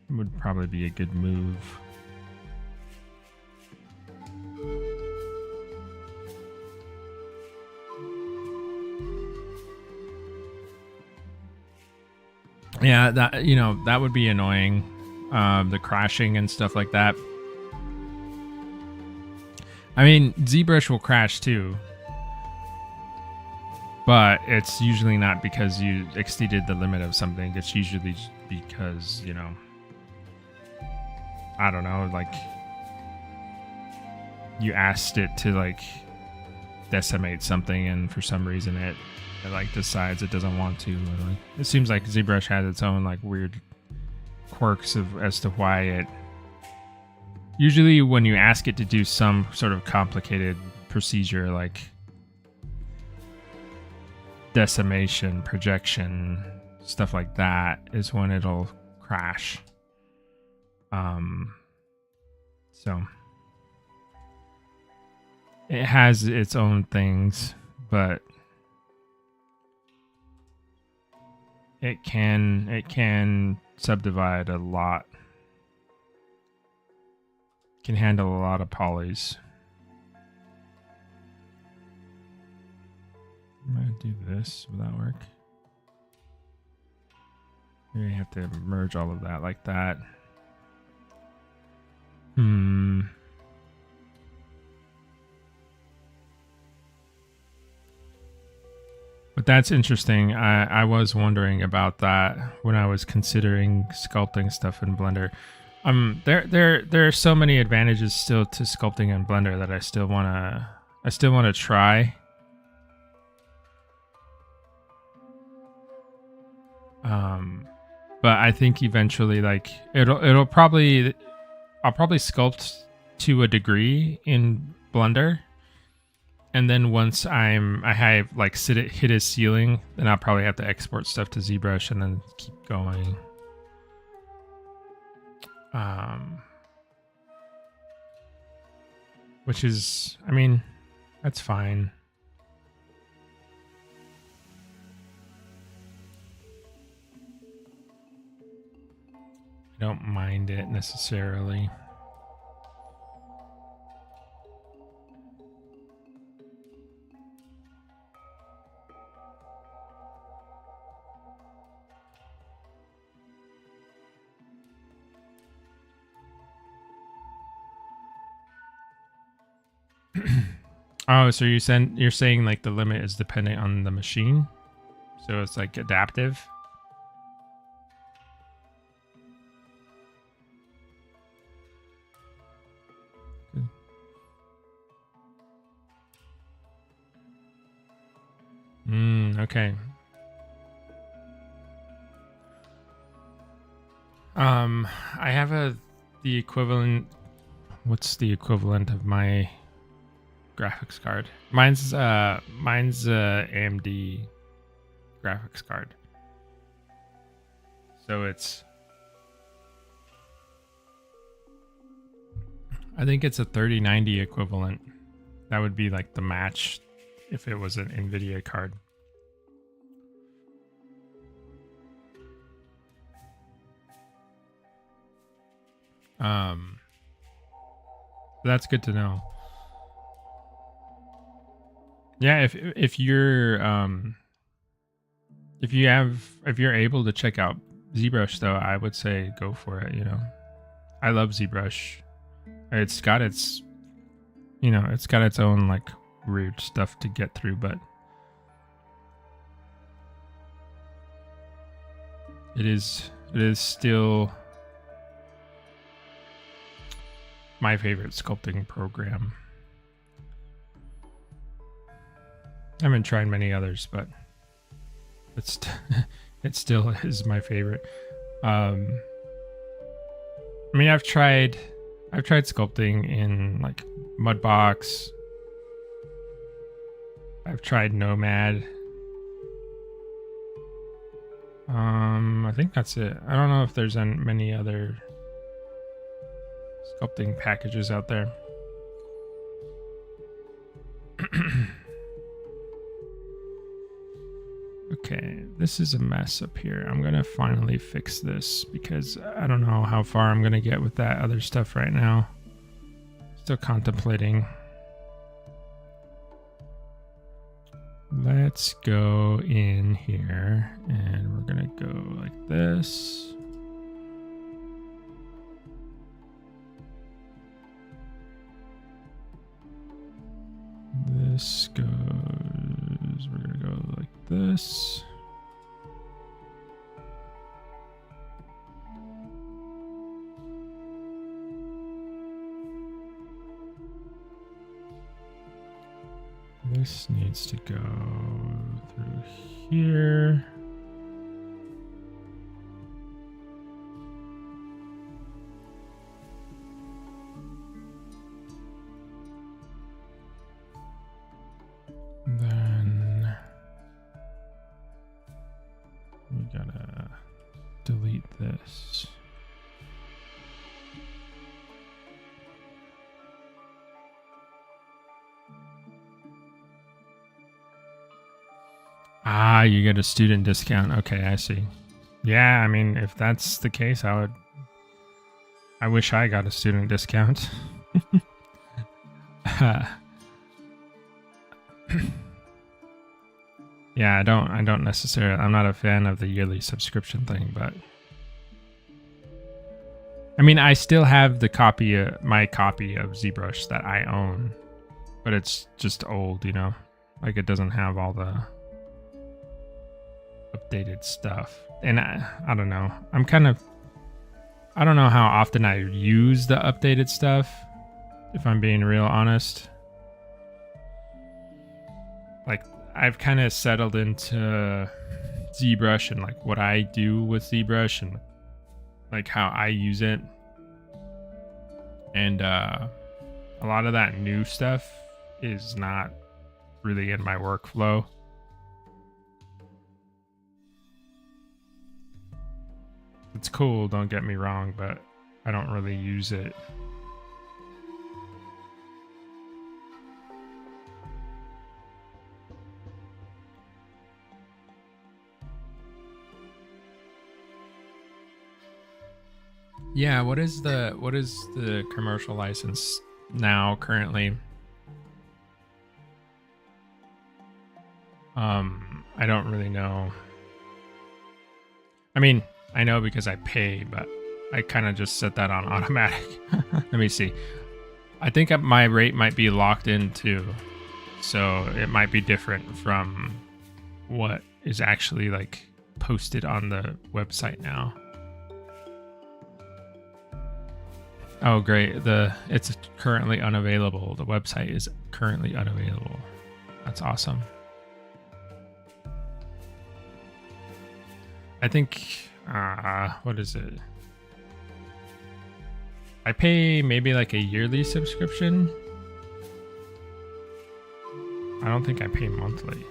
Would probably be a good move. Yeah, that, you know, that would be annoying. The crashing and stuff like that. I mean, ZBrush will crash too. But it's usually not because you exceeded the limit of something. It's usually because, you know, I don't know, like you asked it to like decimate something and for some reason it like decides it doesn't want to. Like, it seems like ZBrush has its own like weird quirks as to why it usually when you ask it to do some sort of complicated procedure like decimation, projection, stuff like that is when it'll crash. So it has its own things, but it can subdivide a lot. Can handle a lot of polys. I'm gonna do this. Will that work? You have to merge all of that like that. But that's interesting. I was wondering about that when I was considering sculpting stuff in Blender. There are so many advantages still to sculpting in Blender that I still wanna try. But I think eventually, like I'll probably sculpt to a degree in Blender, and then once I have like hit a ceiling, then I'll probably have to export stuff to ZBrush and then keep going. Which is, I mean, that's fine. I don't mind it necessarily. Oh, so you're saying like the limit is dependent on the machine, so it's like adaptive. Okay. I have the equivalent. What's the equivalent of my graphics card? Mine's AMD graphics card. So I think it's a 3090 equivalent. That would be like the match if it was an NVIDIA card. That's good to know. Yeah, if you're able to check out ZBrush though, I would say go for it, you know. I love ZBrush. It's got its own like weird stuff to get through, but it is still my favorite sculpting program. I haven't tried many others, but it still is my favorite. I mean, I've tried sculpting in like Mudbox. I've tried Nomad. I think that's it. I don't know if there's many other sculpting packages out there. Okay, this is a mess up here. I'm gonna finally fix this because I don't know how far I'm gonna get with that other stuff right now. Still contemplating. Let's go in here and we're gonna go like this. This goes, we're gonna go like this. This needs to go through here. Then we gotta delete this. Ah, you get a student discount. Okay, I see. Yeah, I mean, if that's the case, I wish I got a student discount. Yeah, I don't necessarily, I'm not a fan of the yearly subscription thing, but I mean, I still have the copy, my copy of ZBrush that I own, but it's just old, you know? Like it doesn't have all the updated stuff. And I don't know. I don't know how often I use the updated stuff, if I'm being real honest. Like I've kind of settled into ZBrush and like what I do with ZBrush and like how I use it. And a lot of that new stuff is not really in my workflow. It's cool, don't get me wrong, but I don't really use it. Yeah, what is the commercial license now currently? I don't really know. I mean, I know because I pay, but I kind of just set that on automatic. Let me see. I think my rate might be locked in too, so it might be different from what is actually like posted on the website now. Oh, great. It's currently unavailable. The website is currently unavailable. That's awesome. I think, what is it? I pay maybe like a yearly subscription. I don't think I pay monthly.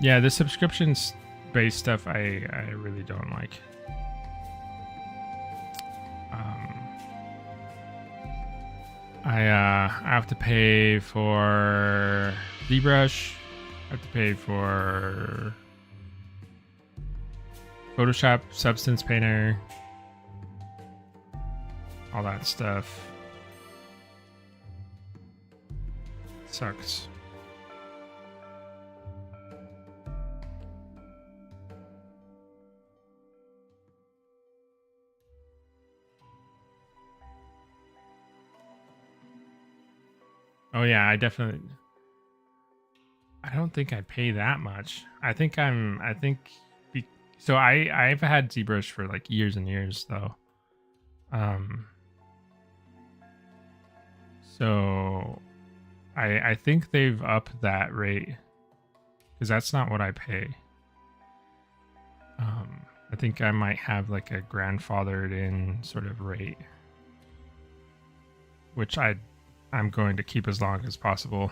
Yeah, the subscriptions based stuff I really don't like. I have to pay for ZBrush. I have to pay for Photoshop, Substance Painter, all that stuff. Sucks. Oh yeah, I don't think I pay that much. So I've had ZBrush for like years and years though. So I think they've upped that rate because that's not what I pay. I think I might have like a grandfathered in sort of rate, which I'm going to keep as long as possible.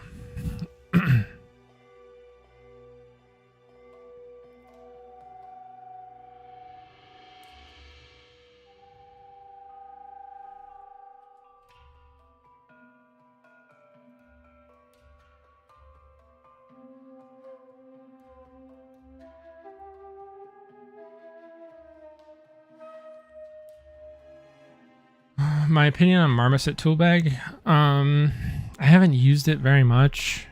My opinion on Marmoset tool bag. I haven't used it very much.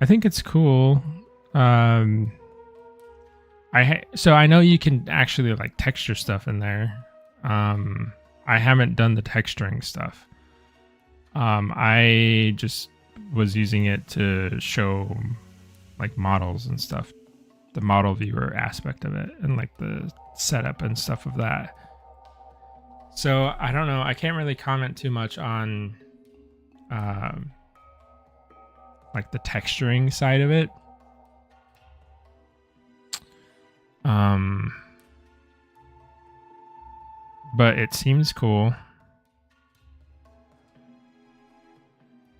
I think it's cool. So I know you can actually like texture stuff in there. I haven't done the texturing stuff. I just was using it to show like models and stuff, the model viewer aspect of it, and like the setup and stuff of that. So I don't know. I can't really comment too much on like the texturing side of it. But it seems cool.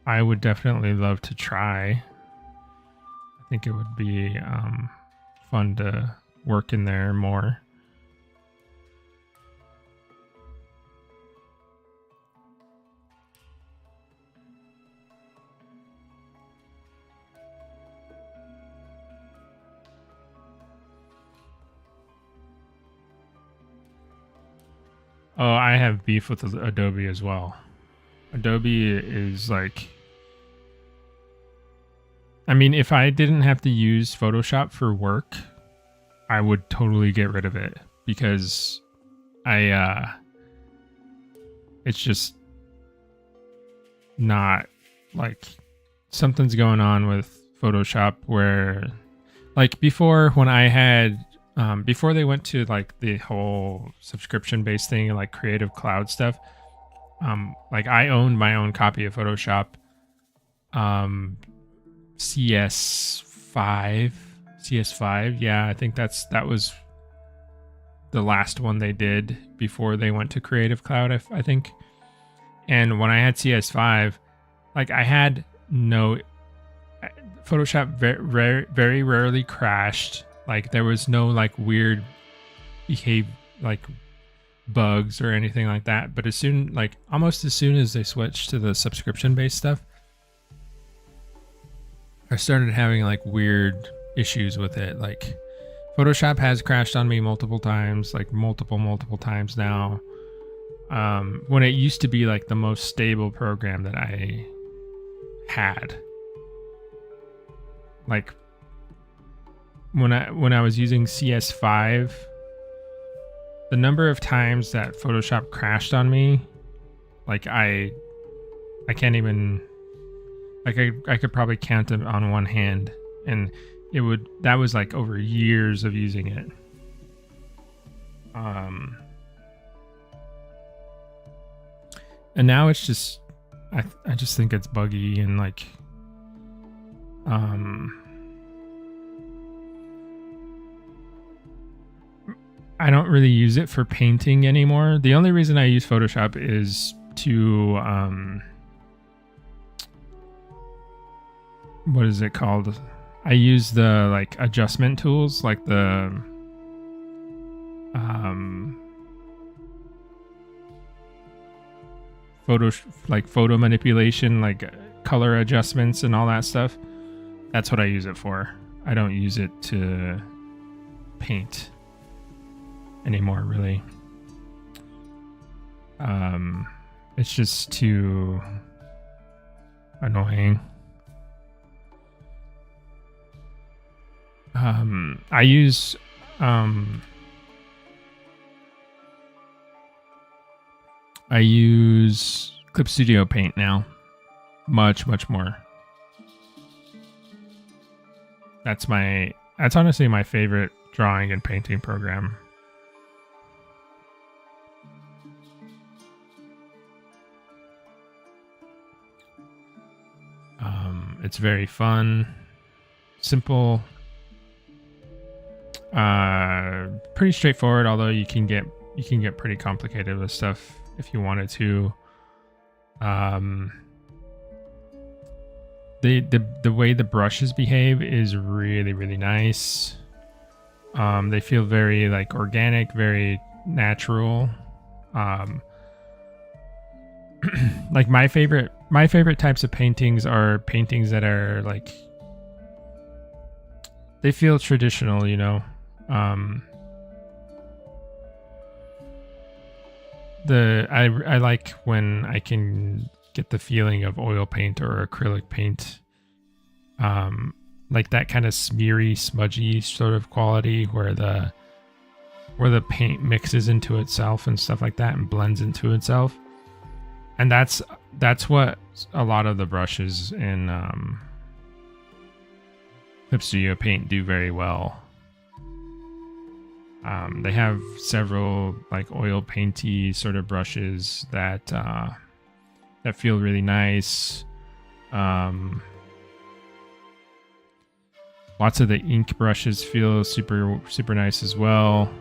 I would definitely love to try. I think it would be fun to work in there more. Oh, I have beef with Adobe as well. Adobe is like, I mean, if I didn't have to use Photoshop for work, I would totally get rid of it because it's just not like something's going on with Photoshop where like before when I had before they went to like the whole subscription based thing like Creative Cloud stuff, like I owned my own copy of Photoshop CS5, yeah, I think that was the last one they did before they went to Creative Cloud, I think. And when I had CS5, like I had no Photoshop very, very rarely crashed. Like there was no like weird like bugs or anything like that. But almost as soon as they switched to the subscription based stuff, I started having like weird issues with it. Like Photoshop has crashed on me multiple times, like multiple times now. When it used to be like the most stable program that I had. Like when I was using CS5, the number of times that Photoshop crashed on me, like I can't even, like I could probably count them on one hand, and that was like over years of using it. And now it's just, I just think it's buggy and like, I don't really use it for painting anymore. The only reason I use Photoshop is to, what is it called? I use the like adjustment tools, like the, photo manipulation, like color adjustments and all that stuff. That's what I use it for. I don't use it to paint anymore, really. It's just too annoying. I use Clip Studio Paint now. Much more. That's honestly my favorite drawing and painting program. It's very fun, simple, pretty straightforward, although you can get pretty complicated with stuff if you wanted to. The way the brushes behave is really nice. They feel very like organic, very natural. Like my favorite types of paintings are paintings that are like, they feel traditional, you know. I like when I can get the feeling of oil paint or acrylic paint, like that kind of smeary, smudgy sort of quality where the paint mixes into itself and stuff like that and blends into itself. And that's what a lot of the brushes in Clip Studio Paint do very well. They have several like oil painty sort of brushes that feel really nice. Lots of the ink brushes feel super nice as well.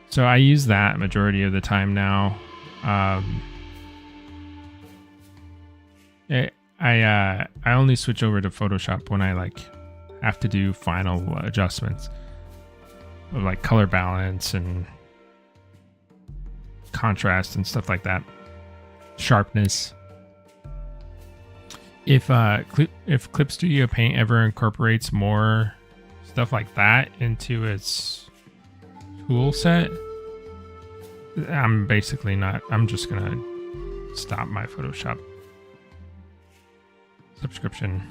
So I use that majority of the time now. I only switch over to Photoshop when I like have to do final adjustments of like color balance and contrast and stuff like that, sharpness. If Clip Studio Paint ever incorporates more stuff like that into its tool set, I'm basically not. I'm just gonna stop my Photoshop subscription.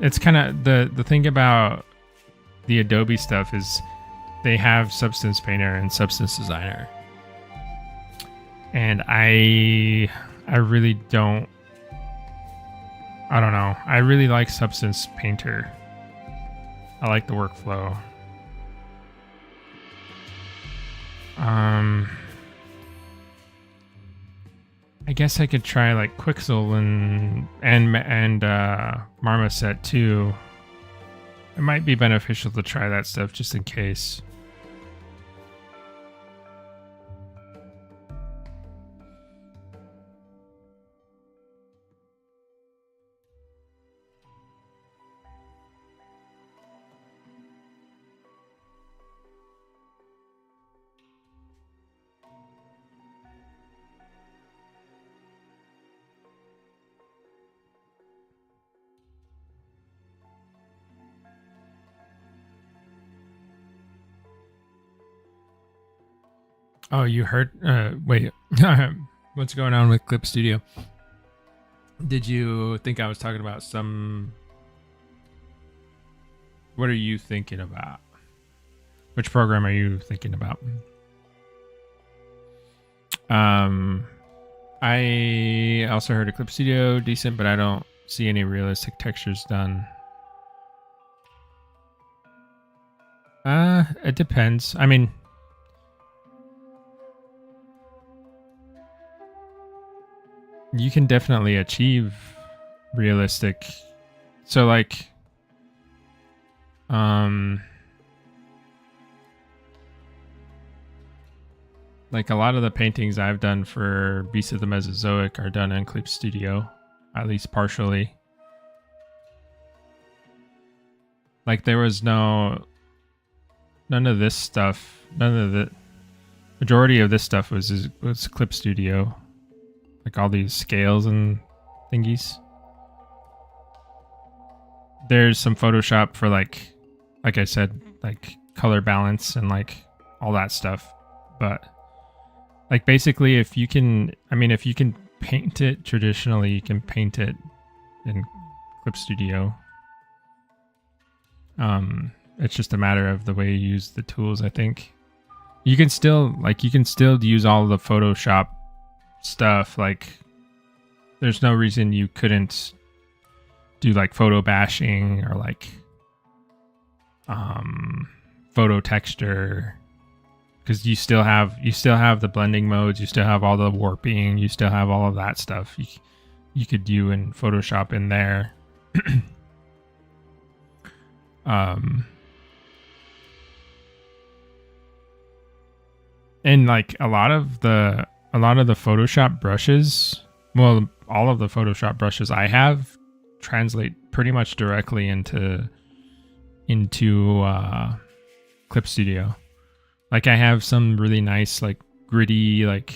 It's kind of the thing about the Adobe stuff is they have Substance Painter and Substance Designer, and I really don't. I don't know. I really like Substance Painter. I like the workflow. I guess I could try like Quixel and Marmoset too. It might be beneficial to try that stuff just in case. Oh, you heard? Wait. What's going on with Clip Studio? Did you think I was talking about some... What are you thinking about? Which program are you thinking about? I also heard of Clip Studio, decent, but I don't see any realistic textures done. It depends. I mean... You can definitely achieve realistic. So like a lot of the paintings I've done for Beasts of the Mesozoic are done in Clip Studio, at least partially. Like there was none of this stuff, none of the majority of this stuff was Clip Studio. Like all these scales and thingies. There's some Photoshop for like I said, like color balance and like all that stuff. But like basically if you can paint it traditionally, you can paint it in Clip Studio. It's just a matter of the way you use the tools, I think. You can still use all the Photoshop stuff. Like there's no reason you couldn't do like photo bashing or like photo texture, because you still have the blending modes, you still have all the warping, you still have all of that stuff you could do in Photoshop in there. And like a lot of the Photoshop brushes, well, all of the Photoshop brushes I have translate pretty much directly into Clip Studio. Like I have some really nice, like gritty, like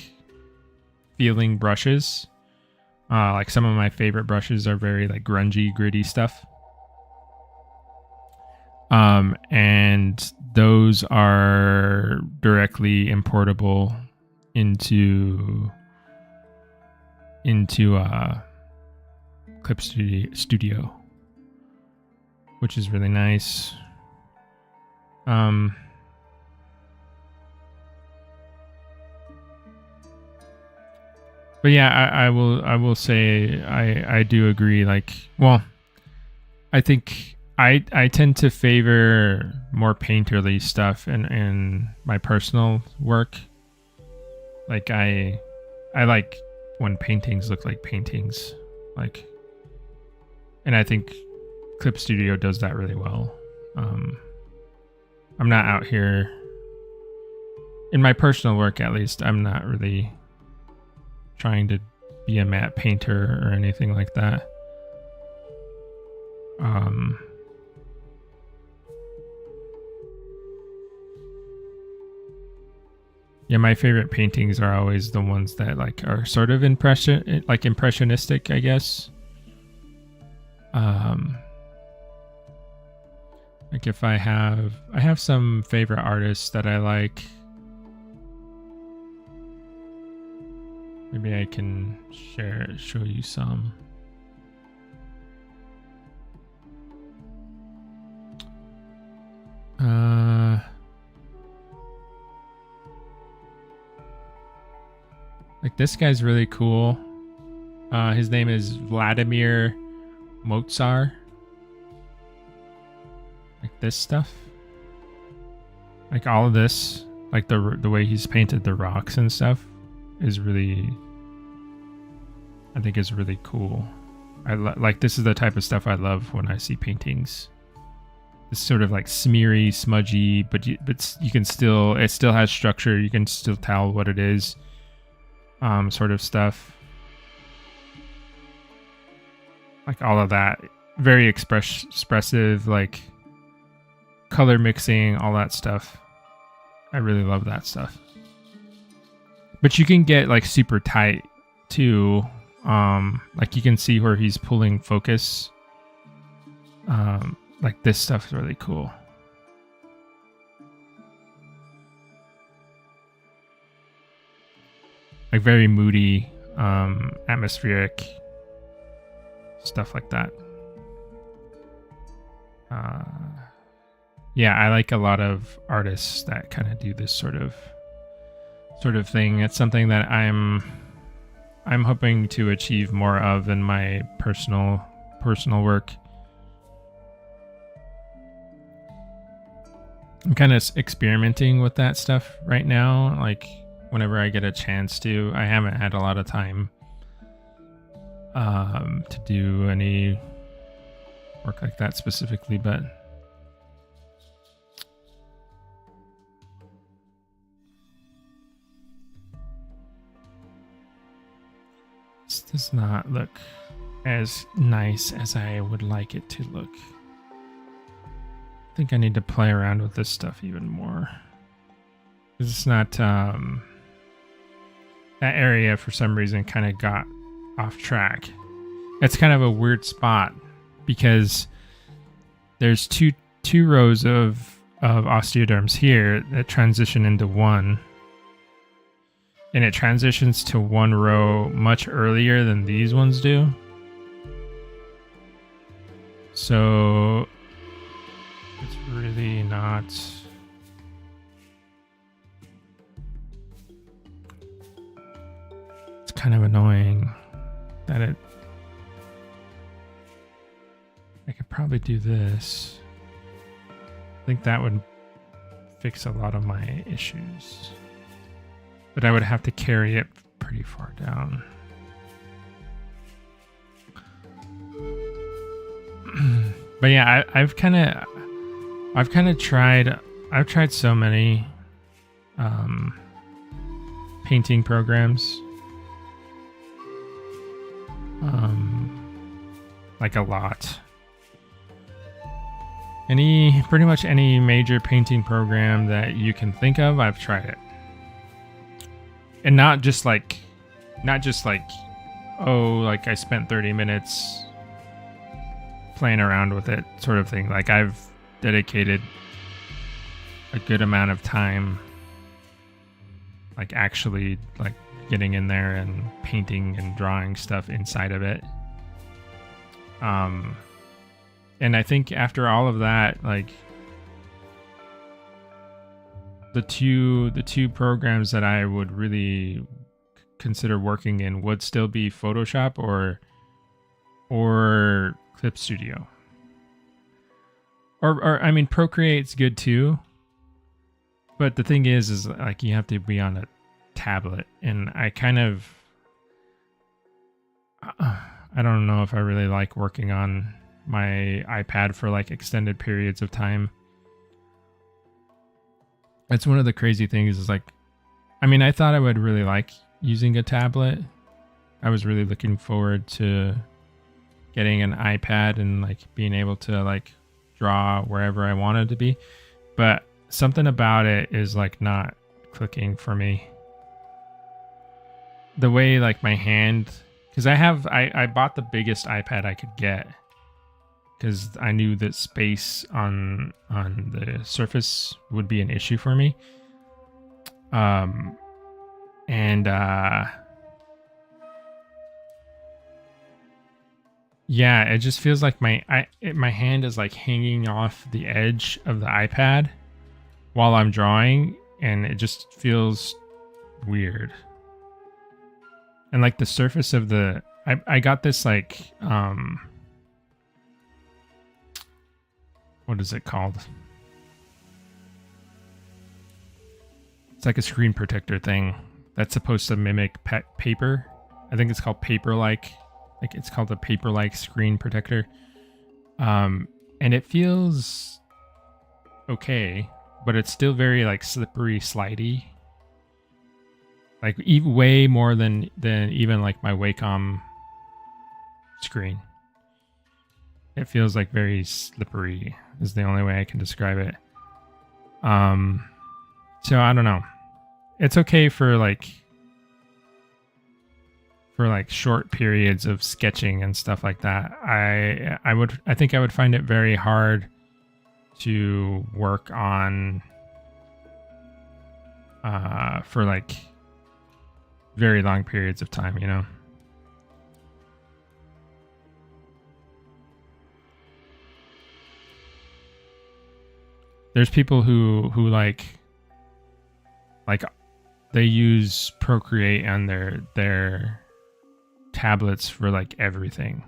feeling brushes. Like some of my favorite brushes are very like grungy, gritty stuff. And those are directly importable into Clip Studio, which is really nice. But yeah, I will say I do agree. Like, well, I think I tend to favor more painterly stuff in my personal work. Like I like when paintings look like paintings, like, and I think Clip Studio does that really well. I'm not out here, in my personal work at least, I'm not really trying to be a matte painter or anything like that. Yeah, my favorite paintings are always the ones that like are sort of impressionistic, I guess. Like if I have some favorite artists that I like. Maybe I can show you some. Like this guy's really cool. His name is Vladimir Mozart. Like this stuff. Like all of this, like the way he's painted the rocks and stuff is really, I think is really cool. Like this is the type of stuff I love when I see paintings. It's sort of like smeary, smudgy, but you can still, it still has structure. You can still tell what it is, sort of stuff. Like all of that, very expressive, like color mixing, all that stuff. I really love that stuff. But you can get like super tight too. Like you can see where he's pulling focus. Like this stuff is really cool. Like very moody, atmospheric stuff like that. Yeah, I like a lot of artists that kind of do this sort of thing. It's something that I'm hoping to achieve more of in my personal work. I'm kind of experimenting with that stuff right now. Like whenever I get a chance to, I haven't had a lot of time to do any work like that specifically, but this does not look as nice as I would like it to look. I think I need to play around with this stuff even more. It's not, that area for some reason kind of got off track. It's kind of a weird spot because there's two rows of osteoderms here that transition into one. And it transitions to one row much earlier than these ones do. So it's really not... It's kind of annoying that it... I could probably do this. I think that would fix a lot of my issues. But I would have to carry it pretty far down. But yeah, I've tried so many painting programs. Like a lot. Pretty much any major painting program that you can think of, I've tried it. And not just like, oh, like I spent 30 minutes playing around with it sort of thing. Like I've dedicated a good amount of time, like actually like getting in there and painting and drawing stuff inside of it. And I think after all of that, like the two programs that I would really consider working in would still be Photoshop or Clip Studio. Or I mean, Procreate's good too. But the thing is like you have to be on a tablet, and I don't know if I really like working on my iPad for like extended periods of time. It's one of the crazy things is like, I mean, I thought I would really like using a tablet. I was really looking forward to getting an iPad and like being able to like draw wherever I wanted to be. But something about it is like not clicking for me. The way like my hand, because I bought the biggest iPad I could get. because I knew that space on the surface would be an issue for me. And yeah, it just feels like my hand is like hanging off the edge of the iPad while I'm drawing, and it just feels weird. And like the surface of the I got this like what is it called? It's like a screen protector thing that's supposed to mimic paper. I think it's called paper-like. Like it's called a paper-like screen protector. And it feels okay, but it's still very like slippery, slidey. Like way more than even like my Wacom screen. It feels like very slippery is the only way I can describe it. So I don't know. It's okay for like short periods of sketching and stuff like that. I think I would find it very hard to work on for like very long periods of time, you know. There's people who like they use Procreate on their tablets for like everything.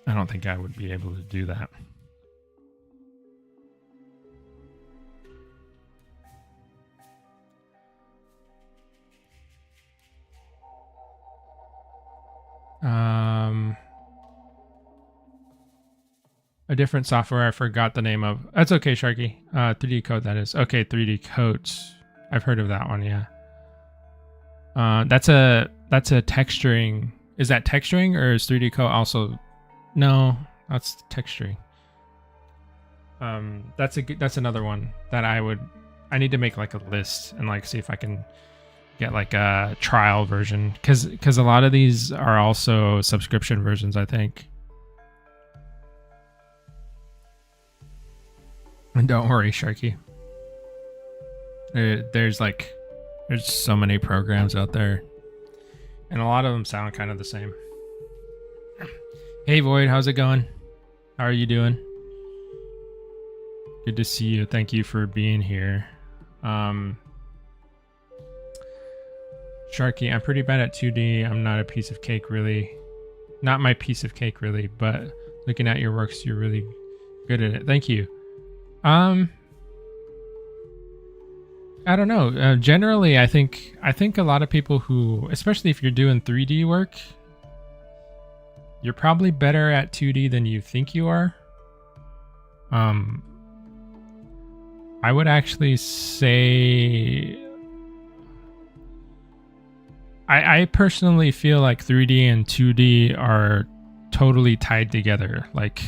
I don't think I would be able to do that. A different software I forgot the name of. That's okay, Sharky. 3D Code, that is. Okay, 3D Codes. I've heard of that one, yeah. That's a texturing. Is that texturing, or is 3D Code also? No, that's texturing. That's another one that I need to make like a list and like see if I can get like a trial version, because a lot of these are also subscription versions, I think. And don't worry, Sharky. There's so many programs out there, and a lot of them sound kind of the same. Hey Void, how's it going? How are you doing? Good to see you. Thank you for being here. Sharky, I'm pretty bad at 2D. I'm not a piece of cake, really. Not my piece of cake, really, but looking at your works, you're really good at it. Thank you. I don't know. Generally, I think a lot of people who, especially if you're doing 3D work, you're probably better at 2D than you think you are. I would actually say I personally feel like 3D and 2D are totally tied together. Like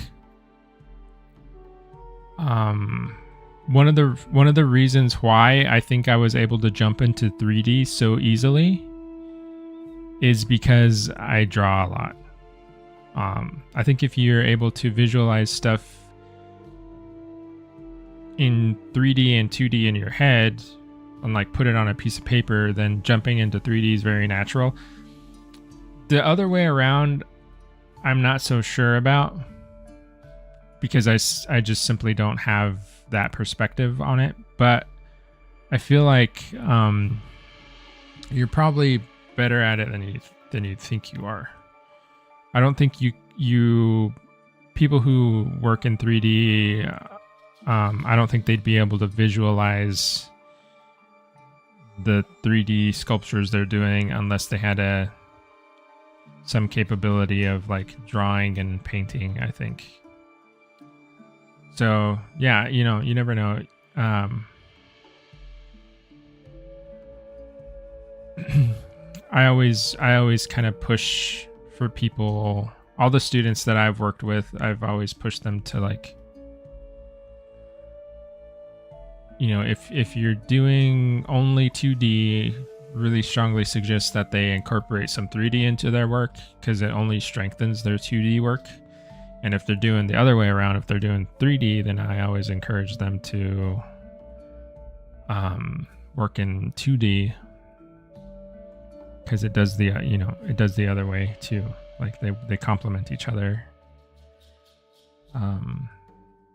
one of the reasons why I think I was able to jump into 3D so easily is because I draw a lot. I think if you're able to visualize stuff in 3D and 2D in your head and like put it on a piece of paper, then jumping into 3D is very natural. The other way around, I'm not so sure about, because I just simply don't have that perspective on it. But I feel like you're probably better at it than you think you are. I don't think you people who work in 3D, I don't think they'd be able to visualize the 3D sculptures they're doing unless they had some capability of like drawing and painting, I think. So yeah, you never know. I always kind of push for people, all the students that I've worked with, I've always pushed them to like, if you're doing only 2D, really strongly suggest that they incorporate some 3D into their work because it only strengthens their 2D work. And if they're doing the other way around, if they're doing 3D, then I always encourage them to work in 2D because it does the it does the other way too. Like they complement each other.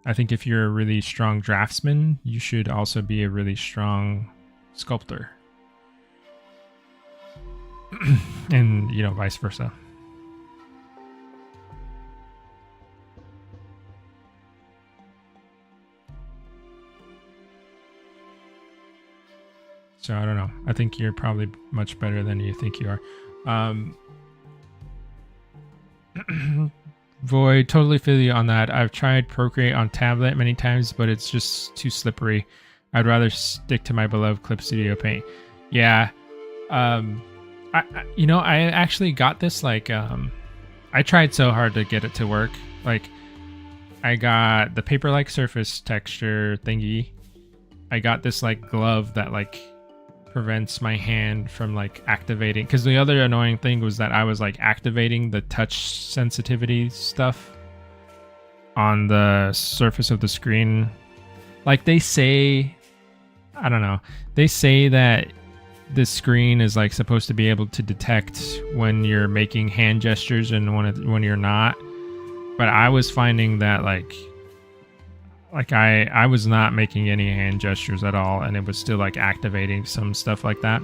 I think if you're a really strong draftsman, you should also be a really strong sculptor. And vice versa. So I don't know. I think you're probably much better than you think you are. Void, totally feel you on that. I've tried Procreate on tablet many times, but it's just too slippery. I'd rather stick to my beloved Clip Studio Paint. Yeah. I actually got this I tried so hard to get it to work. Like I got the paper-like surface texture thingy. I got this glove that prevents my hand from activating, because the other annoying thing was that I was activating the touch sensitivity stuff on the surface of the screen. They say, I don't know, they say that the screen is supposed to be able to detect when you're making hand gestures and when you're not, but I was finding that I was not making any hand gestures at all, and it was still activating some stuff like that.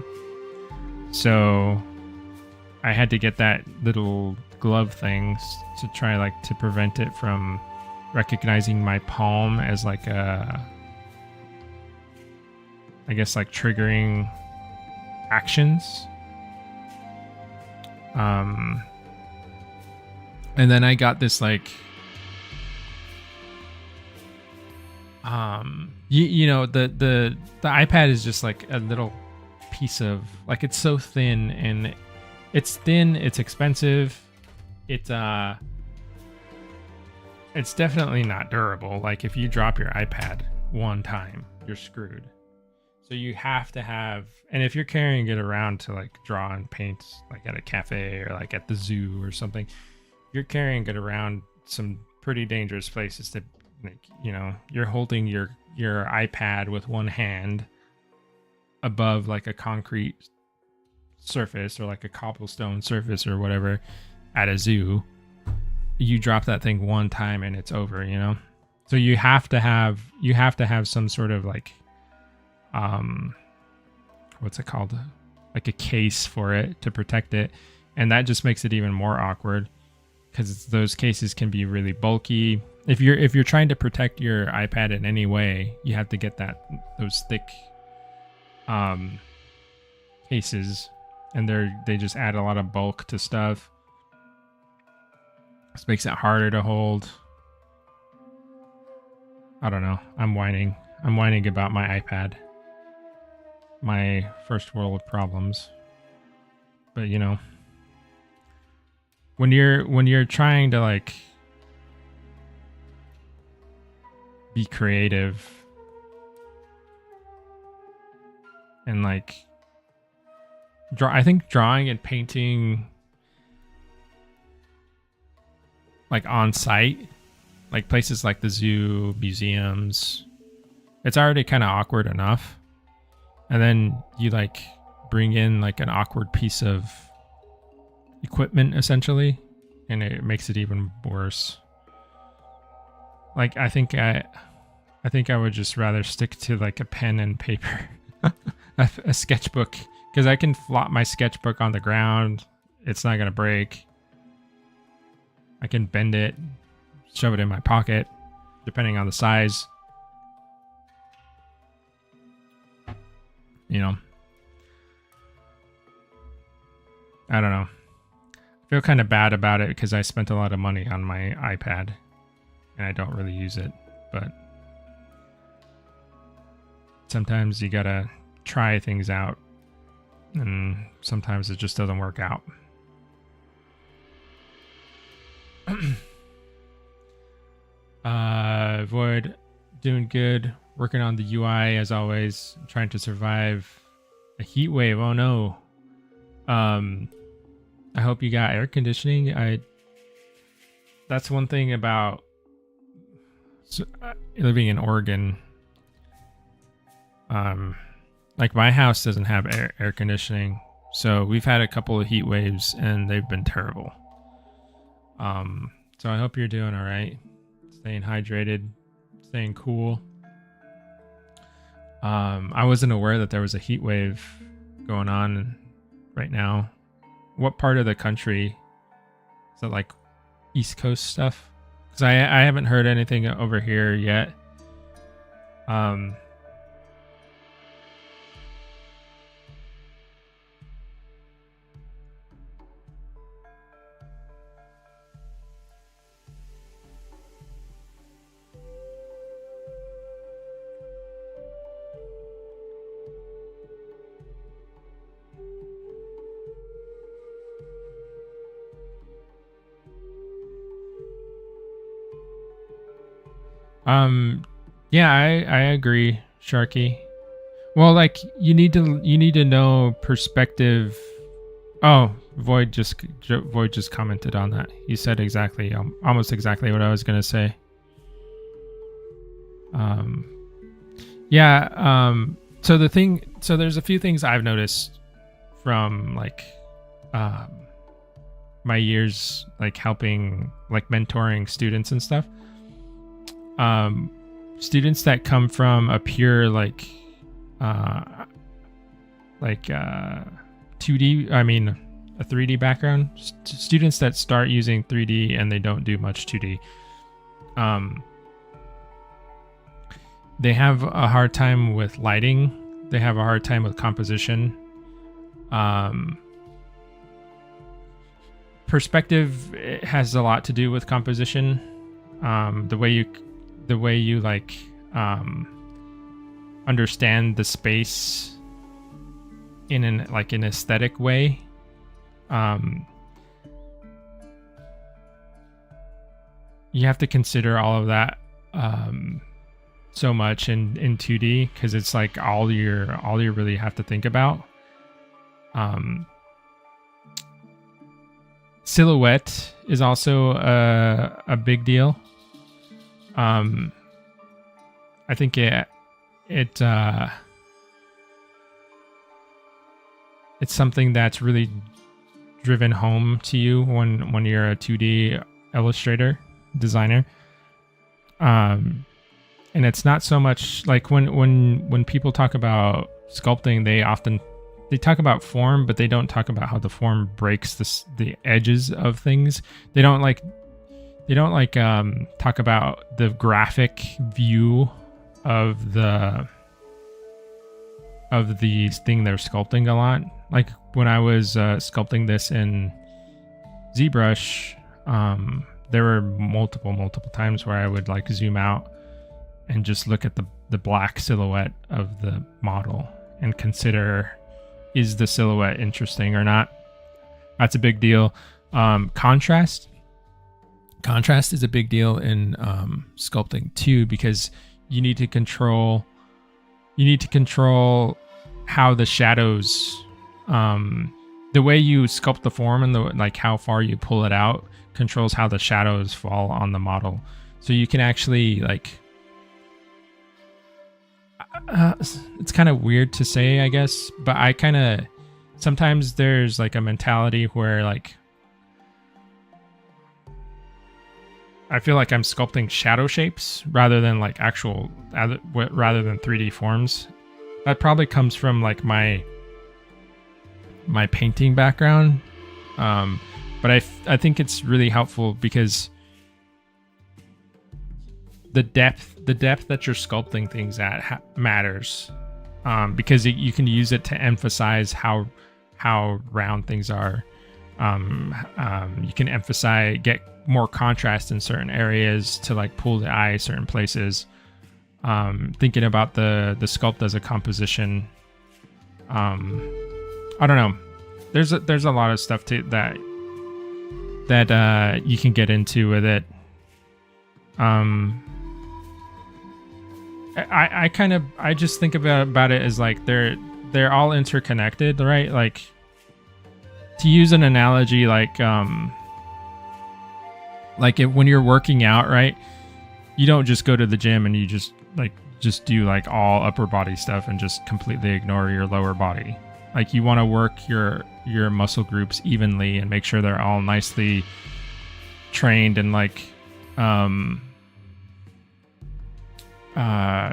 So I had to get that little glove thing to try to prevent it from recognizing my palm as triggering actions. And then I got this the iPad is just a little piece of it's so thin, and it's expensive. It's definitely not durable. If you drop your iPad one time, you're screwed. So you have to have, and if you're carrying it around to draw and paint at a cafe or at the zoo or something, you're carrying it around some pretty dangerous places to you're holding your iPad with one hand above a concrete surface or a cobblestone surface or whatever at a zoo. You drop that thing one time and it's over, so you have to have some sort of what's it called, a case for it to protect it, and that just makes it even more awkward because those cases can be really bulky. If you're trying to protect your iPad in any way, you have to get those thick cases, and they just add a lot of bulk to stuff. This makes it harder to hold. I don't know. I'm whining about my iPad. My first world problems. But when you're trying to be creative and I think drawing and painting on site, places like the zoo, museums, it's already kind of awkward enough, and then you bring in an awkward piece of equipment essentially, and it makes it even worse. I think I would just rather stick to a pen and paper, a sketchbook, because I can flop my sketchbook on the ground. It's not gonna break. I can bend it, shove it in my pocket, depending on the size. I don't know. I feel kind of bad about it because I spent a lot of money on my iPad and I don't really use it, but sometimes you gotta try things out, and sometimes it just doesn't work out. Void, doing good, working on the UI as always, trying to survive A heat wave. Oh no. I hope you got air conditioning. That's one thing about living in Oregon. Like my house doesn't have air conditioning, so we've had a couple of heat waves and they've been terrible. So I hope you're doing all right, staying hydrated, staying cool. I wasn't aware that there was a heat wave going on right now. What part of the country? Is it like East Coast stuff? Because I haven't heard anything over here yet. Yeah, I agree, Sharky. Well, like you need to know perspective. Oh, Void just commented on that. He said exactly, almost exactly what I was gonna say. Yeah. So there's a few things I've noticed from like, my years like helping, like mentoring students and stuff. Students that come from a pure like 2D, I mean a 3D background, students that start using 3D and they don't do much 2D, they have a hard time with lighting. They have a hard time with composition. Perspective has a lot to do with composition. The way you like understand the space in an aesthetic way. You have to consider all of that so much in 2D, because it's like all you really have to think about. Silhouette is also a big deal. I think it's something that's really driven home to you when you're a 2D illustrator designer. And it's not so much like when people talk about sculpting, they talk about form, but they don't talk about how the form breaks the edges of things. They don't talk about the graphic view of the thing they're sculpting a lot. Like when I was sculpting this in ZBrush, there were multiple times where I would like zoom out and just look at the black silhouette of the model and consider, is the silhouette interesting or not? That's a big deal. Contrast is a big deal in sculpting too, because you need to control how the shadows, the way you sculpt the form and how far you pull it out controls how the shadows fall on the model. So you can actually it's kind of weird to say, I guess, but sometimes there's like a mentality where I feel like I'm sculpting shadow shapes rather than rather than 3D forms. That probably comes from like my painting background. But I think it's really helpful because the depth that you're sculpting things at matters, because you can use it to emphasize how round things are. You can get more contrast in certain areas to pull the eye certain places. Thinking about the sculpt as a composition. I don't know. There's a lot of stuff that you can get into with it. I just think about it as like they're all interconnected, right? Like, to use an analogy, like when you're working out, right? You don't just go to the gym and you just do like all upper body stuff and just completely ignore your lower body. Like, you want to work your muscle groups evenly and make sure they're all nicely trained and like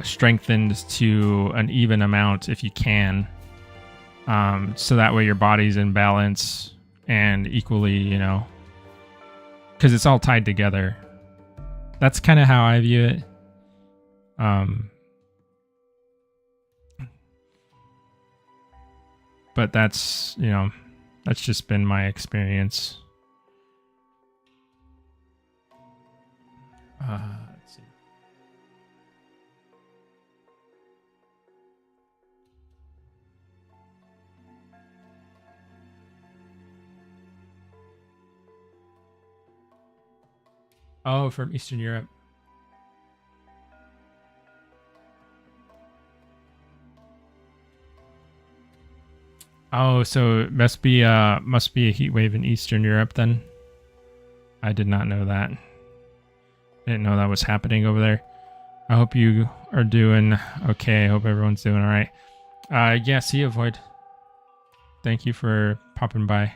strengthened to an even amount if you can, so that way your body's in balance and equally, you know, because it's all tied together. That's kind of how I view it. But that's, you know, that's just been my experience. Let's see. Oh, from Eastern Europe. Oh, so it must be a heat wave in Eastern Europe then. I did not know that. I didn't know that was happening over there. I hope you are doing okay. I hope everyone's doing all right. Yeah, see you, Void. Thank you for popping by.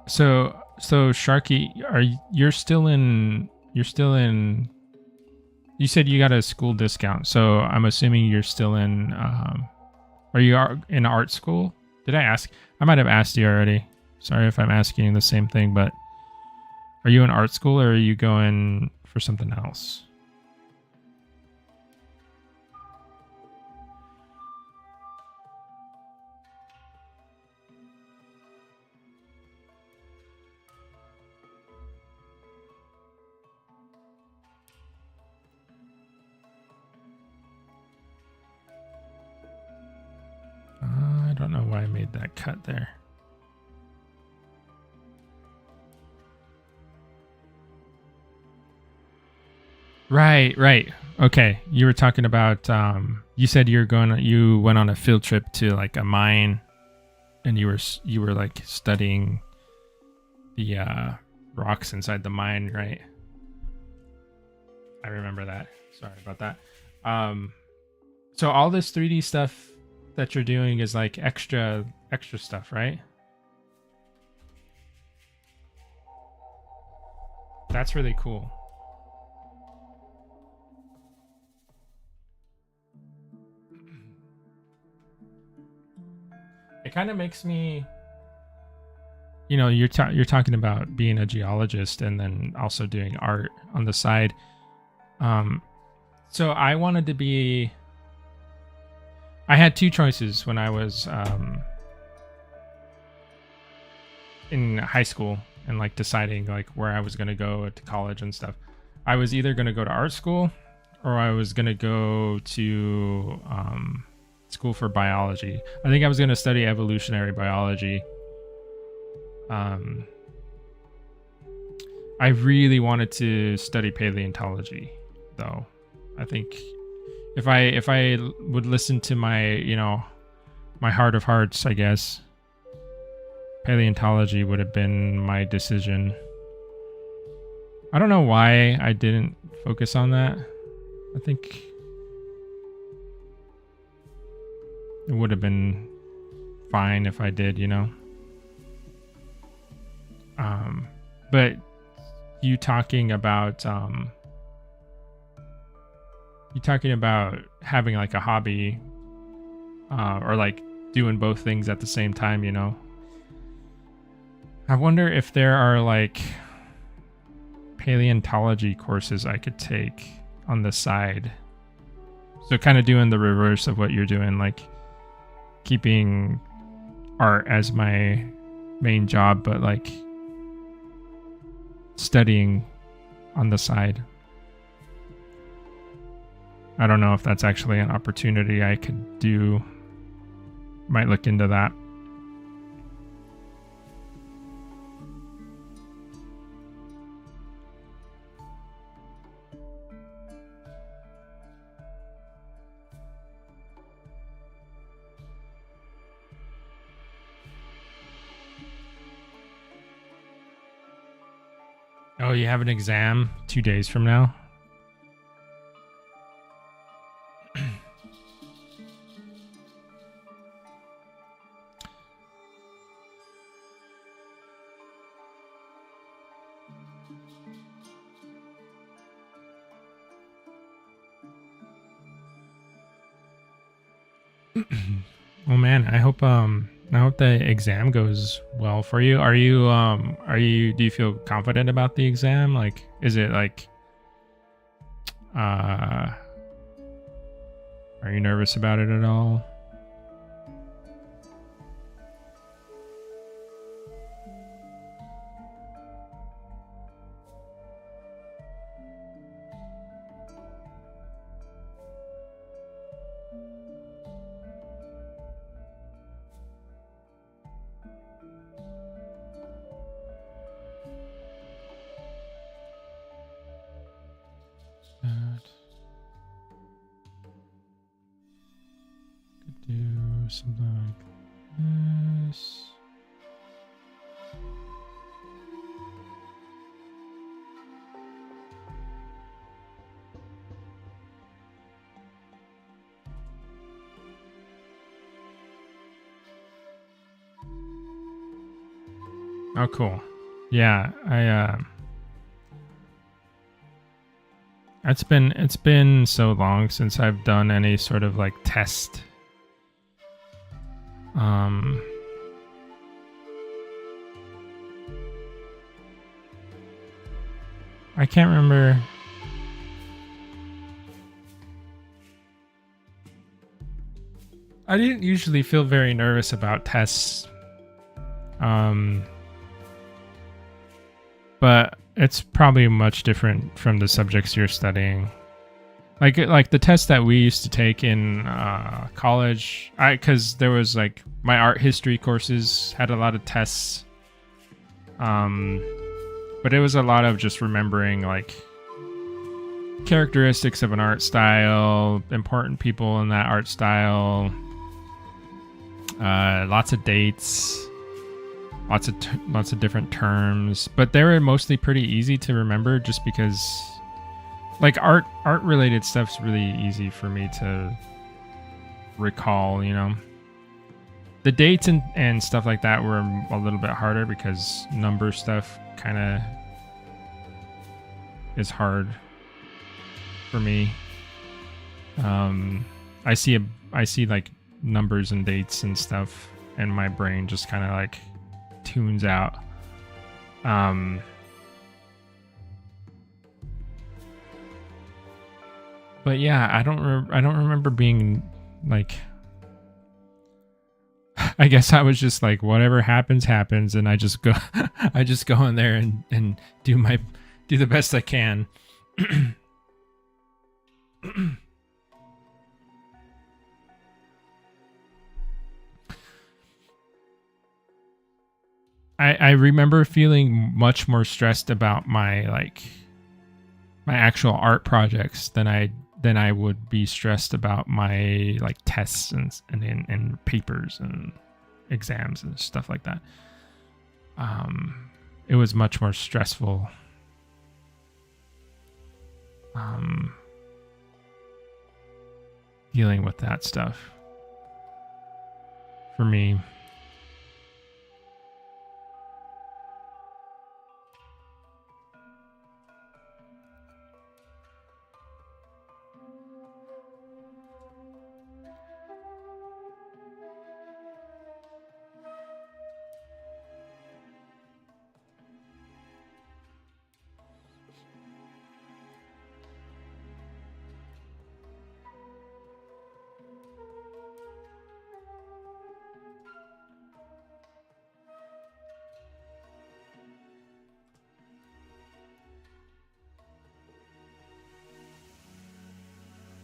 So Sharky, you're still in you said you got a school discount, so I'm assuming you're still in are you in art school? Did I ask? I might have asked you already. Sorry if I'm asking you the same thing, but are you in art school or are you going for something else? I don't know why I made that cut there. Right. Okay. You were talking about you said you went on a field trip to like a mine and you were like studying the rocks inside the mine, right? I remember that. Sorry about that. So all this 3D stuff that you're doing is like extra stuff, right? That's really cool. It kind of makes me, you know, you're talking about being a geologist and then also doing art on the side. So I wanted to be. I had two choices when I was in high school and like deciding like where I was going to go to college and stuff. I was either going to go to art school or I was going to go to school for biology. I think I was going to study evolutionary biology. I really wanted to study paleontology though. I think if I would listen to my, you know, my heart of hearts, I guess paleontology would have been my decision. I don't know why I didn't focus on that. I think it would have been fine if I did, you know. But you talking about having like a hobby or like doing both things at the same time, you know. I wonder if there are like paleontology courses I could take on the side. So kind of doing the reverse of what you're doing, like keeping art as my main job, but like studying on the side. I don't know if that's actually an opportunity I could do. Might look into that. Oh, you have an exam 2 days from now? Well, man, I hope the exam goes well for you. Do you feel confident about the exam? Like, is it like, are you nervous about it at all? Could do something like this. Oh, cool. Yeah, it's been so long since I've done any sort of like test. I can't remember. I didn't usually feel very nervous about tests. But it's probably much different from the subjects you're studying. Like the test that we used to take in college, because there was like my art history courses had a lot of tests. But it was a lot of just remembering like characteristics of an art style, important people in that art style, lots of dates, lots of different terms, but they were mostly pretty easy to remember just because like art related stuff's really easy for me to recall, you know. The dates and stuff like that were a little bit harder because number stuff kind of is hard for me. I see like numbers and dates and stuff and my brain just kind of like tunes out. But yeah, I don't remember being like, I guess I was just like, whatever happens, and I just go in there and do the best I can. I remember feeling much more stressed about my actual art projects than I would be stressed about my like tests and papers and exams and stuff like that. It was much more stressful. Dealing with that stuff for me.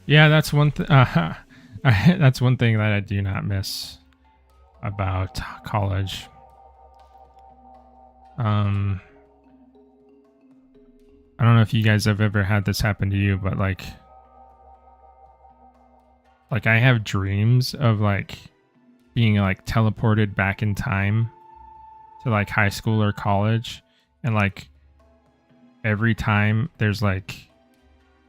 Yeah, that's one that's one thing that I do not miss about college. I don't know if you guys have ever had this happen to you, but like I have dreams of like being like teleported back in time to like high school or college, and like every time there's like,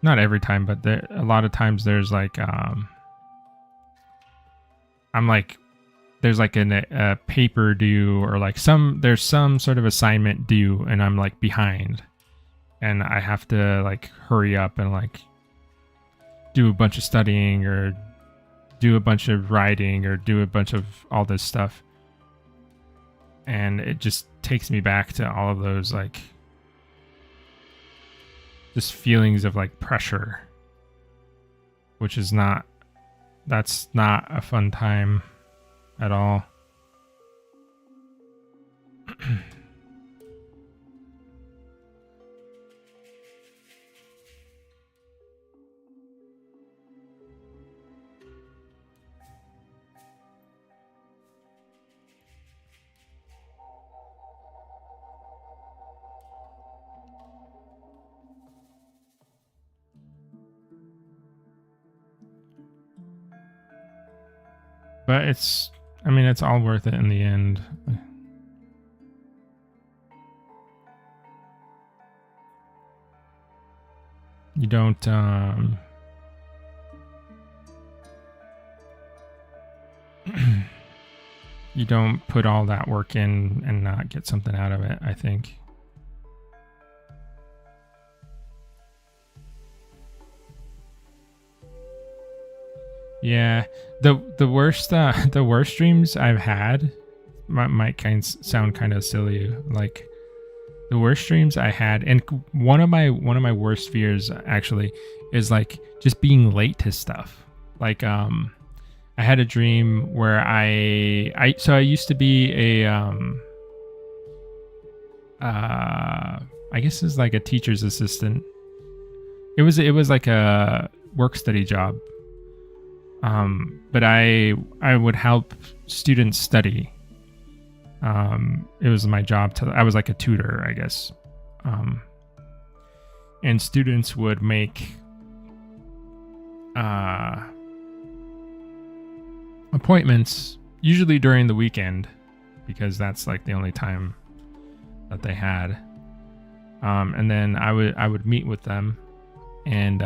not every time, but a lot of times there's like I'm like, there's like a paper due, or like there's some sort of assignment due, and I'm like behind, and I have to like hurry up and like do a bunch of studying, or do a bunch of writing, or do a bunch of all this stuff. And it just takes me back to all of those like just feelings of like pressure, which is that's not a fun time at all. But I mean, it's all worth it in the end. You don't, you don't put all that work in and not get something out of it, I think. Yeah, the worst dreams I've had might sound kind of silly. Like the worst dreams I had, and one of my worst fears actually is like just being late to stuff. Like I had a dream where I used to be a I guess it's like a teacher's assistant. It was like a work study job. But I would help students study. It was my job I was like a tutor, I guess. And students would make appointments, usually during the weekend, because that's like the only time that they had. And then I would meet with them, and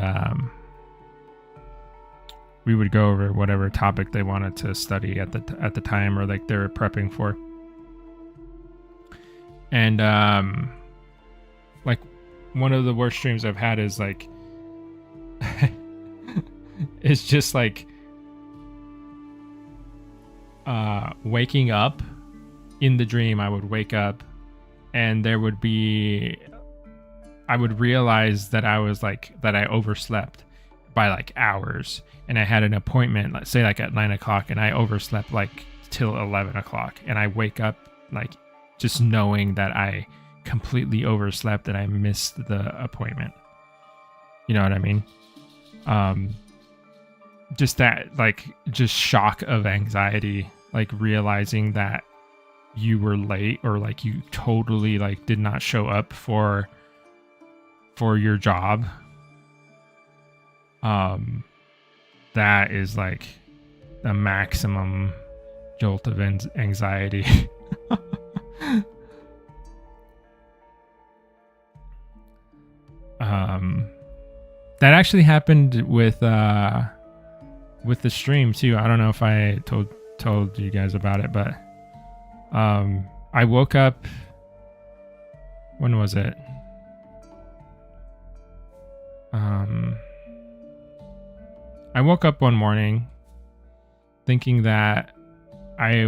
we would go over whatever topic they wanted to study at the time, or like they were prepping for. And like one of the worst dreams I've had is like it's just like waking up. In the dream, I would wake up, and I would realize that I overslept by like hours, and I had an appointment, let's say like at 9 o'clock, and I overslept like till 11 o'clock, and I wake up like just knowing that I completely overslept and I missed the appointment. You know what I mean? Just that, like, just shock of anxiety, like realizing that you were late, or like you totally like did not show up for your job. That is like the maximum jolt of anxiety. That actually happened with the stream too. I don't know if I told you guys about it, but I woke up, when was it? I woke up one morning thinking that I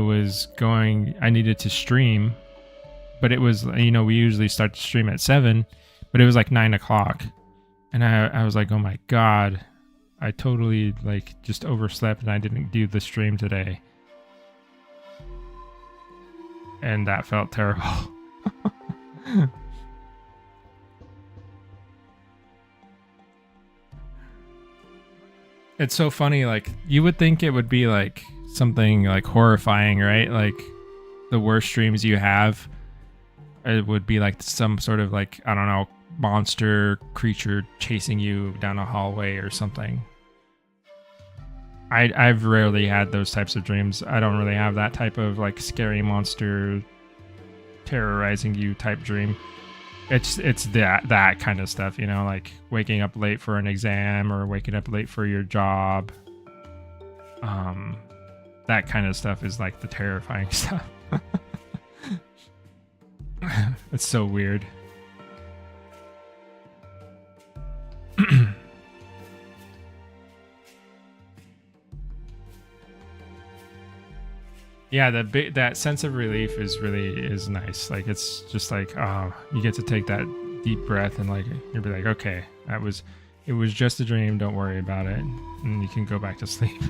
needed to stream, but it was, we usually start to stream at 7, but it was like 9 o'clock. And I was like, oh my God, I totally like just overslept and I didn't do the stream today. And that felt terrible. It's so funny. Like, you would think it would be like something like horrifying, right? Like the worst dreams you have, it would be like some sort of like, I don't know, monster creature chasing you down a hallway or something. I've rarely had those types of dreams. I don't really have that type of like scary monster terrorizing you type dream. It's that kind of stuff, you know, like waking up late for an exam or waking up late for your job. That kind of stuff is like the terrifying stuff. It's so weird. Yeah, that sense of relief is nice. Like, it's just like, oh, you get to take that deep breath and like you'll be like, okay, it was just a dream. Don't worry about it, and you can go back to sleep.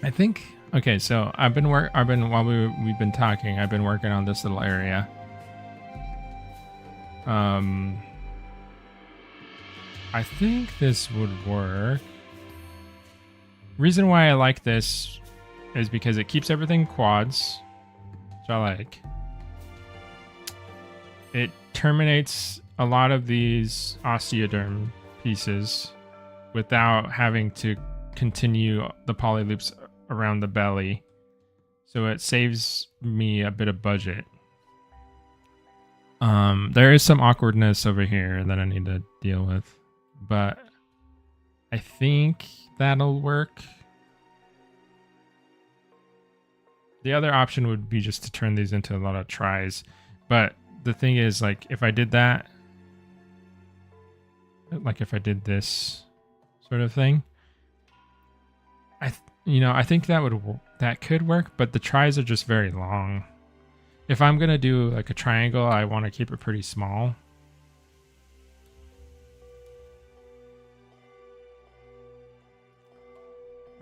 I think. Okay, so I've been while we've been talking, I've been working on this little area. I think this would work. Reason why I like this is because it keeps everything quads, which I like. It terminates a lot of these osteoderm pieces without having to continue the poly loops around the belly, so it saves me a bit of budget. There is some awkwardness over here that I need to deal with, but I think that'll work. The other option would be just to turn these into a lot of tries, but the thing is, like, if I did that, like if I did this sort of thing, I think that could work, but the tries are just very long. If I'm gonna do like a triangle, I want to keep it pretty small.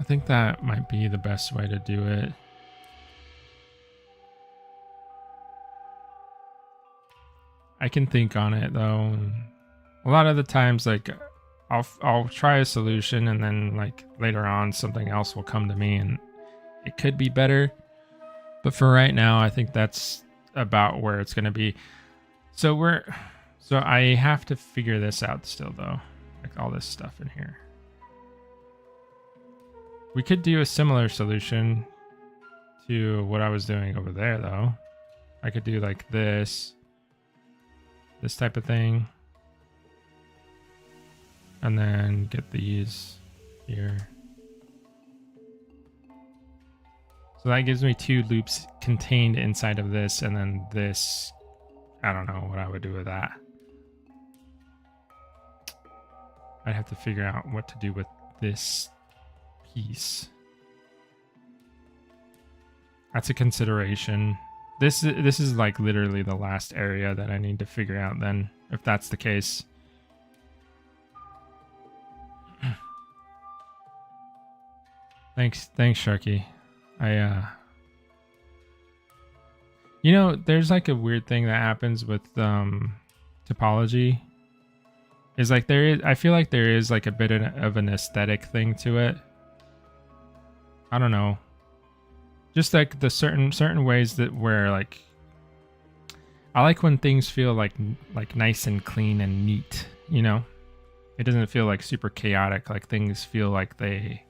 I think that might be the best way to do it. I can think on it though. A lot of the times, like, I'll try a solution and then like later on something else will come to me and it could be better. But for right now, I think that's about where it's going to be. So I have to figure this out still though. Like all this stuff in here. We could do a similar solution to what I was doing over there though. I could do like this type of thing. And then get these here. So that gives me 2 loops contained inside of this, and then this, I don't know what I would do with that. I'd have to figure out what to do with this piece. That's a consideration. This is like literally the last area that I need to figure out then, if that's the case. Thanks, Sharky. There's like a weird thing that happens with topology. Is like I feel like there is like a bit of an aesthetic thing to it. I don't know. Just like the certain ways that where like I like when things feel like nice and clean and neat, you know? It doesn't feel like super chaotic, like things feel like they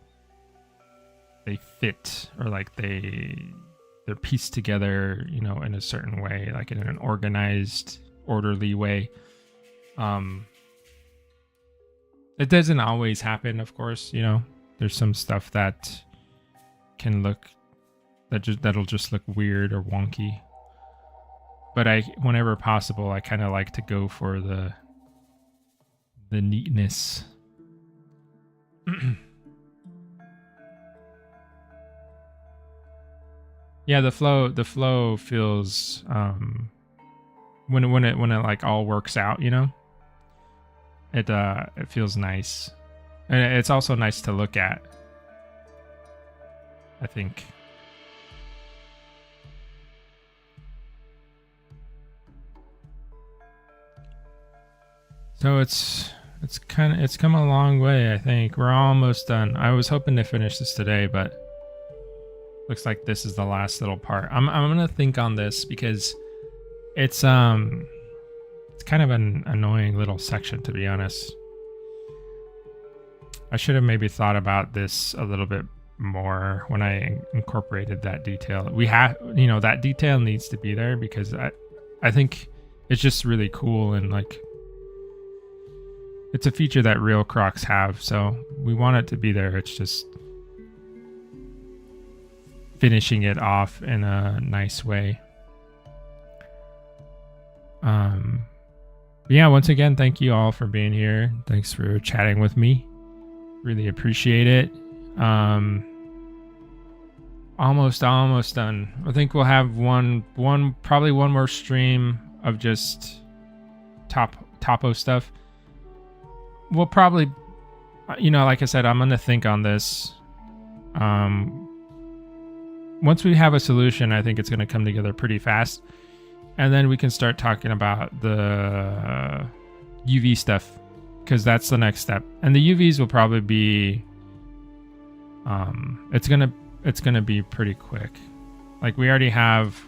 fit, or like they're pieced together, you know, in a certain way, like in an organized, orderly way. It doesn't always happen, of course, you know. There's some stuff that can look that'll just look weird or wonky. But whenever possible, I kind of like to go for the neatness. Yeah, the flow feels when it like all works out, you know. It feels nice, and it's also nice to look at. I think. So it's come a long way, I think. We're almost done. I was hoping to finish this today, but looks like this is the last little part. I'm gonna think on this because it's kind of an annoying little section, to be honest. I should have maybe thought about this a little bit more when I incorporated that detail. We have, that detail needs to be there because I think it's just really cool, and like it's a feature that real crocs have, so we want it to be there. It's just finishing it off in a nice way. Yeah, once again, thank you all for being here. Thanks for chatting with me. Really appreciate it. Almost done. I think we'll have probably one more stream of just topo stuff. We'll probably, like I said, I'm gonna think on this. Once we have a solution, I think it's gonna come together pretty fast. And then we can start talking about the UV stuff, because that's the next step. And the UVs will probably be, it's gonna be pretty quick. Like we already have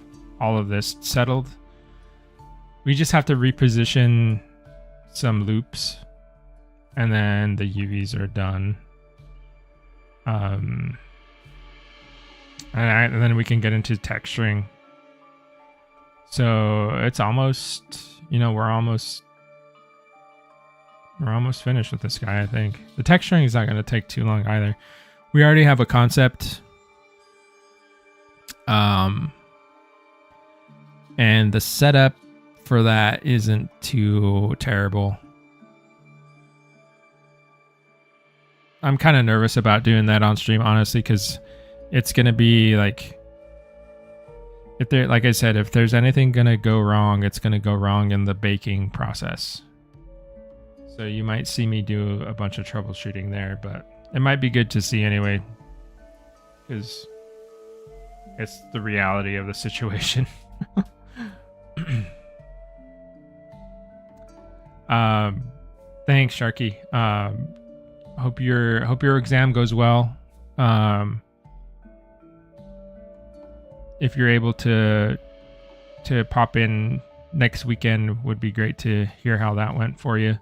all of this settled. We just have to reposition some loops, and then the UVs are done. And then we can get into texturing. So it's almost, we're almost finished with this guy, I think. The texturing is not going to take too long either. We already have a concept. And the setup for that isn't too terrible. I'm kind of nervous about doing that on stream, honestly, because it's going to be like, like I said, if there's anything going to go wrong, it's going to go wrong in the baking process. So you might see me do a bunch of troubleshooting there, but it might be good to see anyway, because it's the reality of the situation. Thanks, Sharky. Hope your exam goes well. If you're able to pop in next weekend, would be great to hear how that went for you.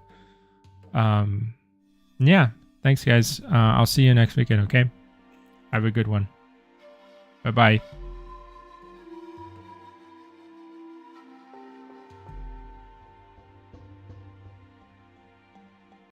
Yeah, thanks guys. I'll see you next weekend. Okay, have a good one. Bye bye.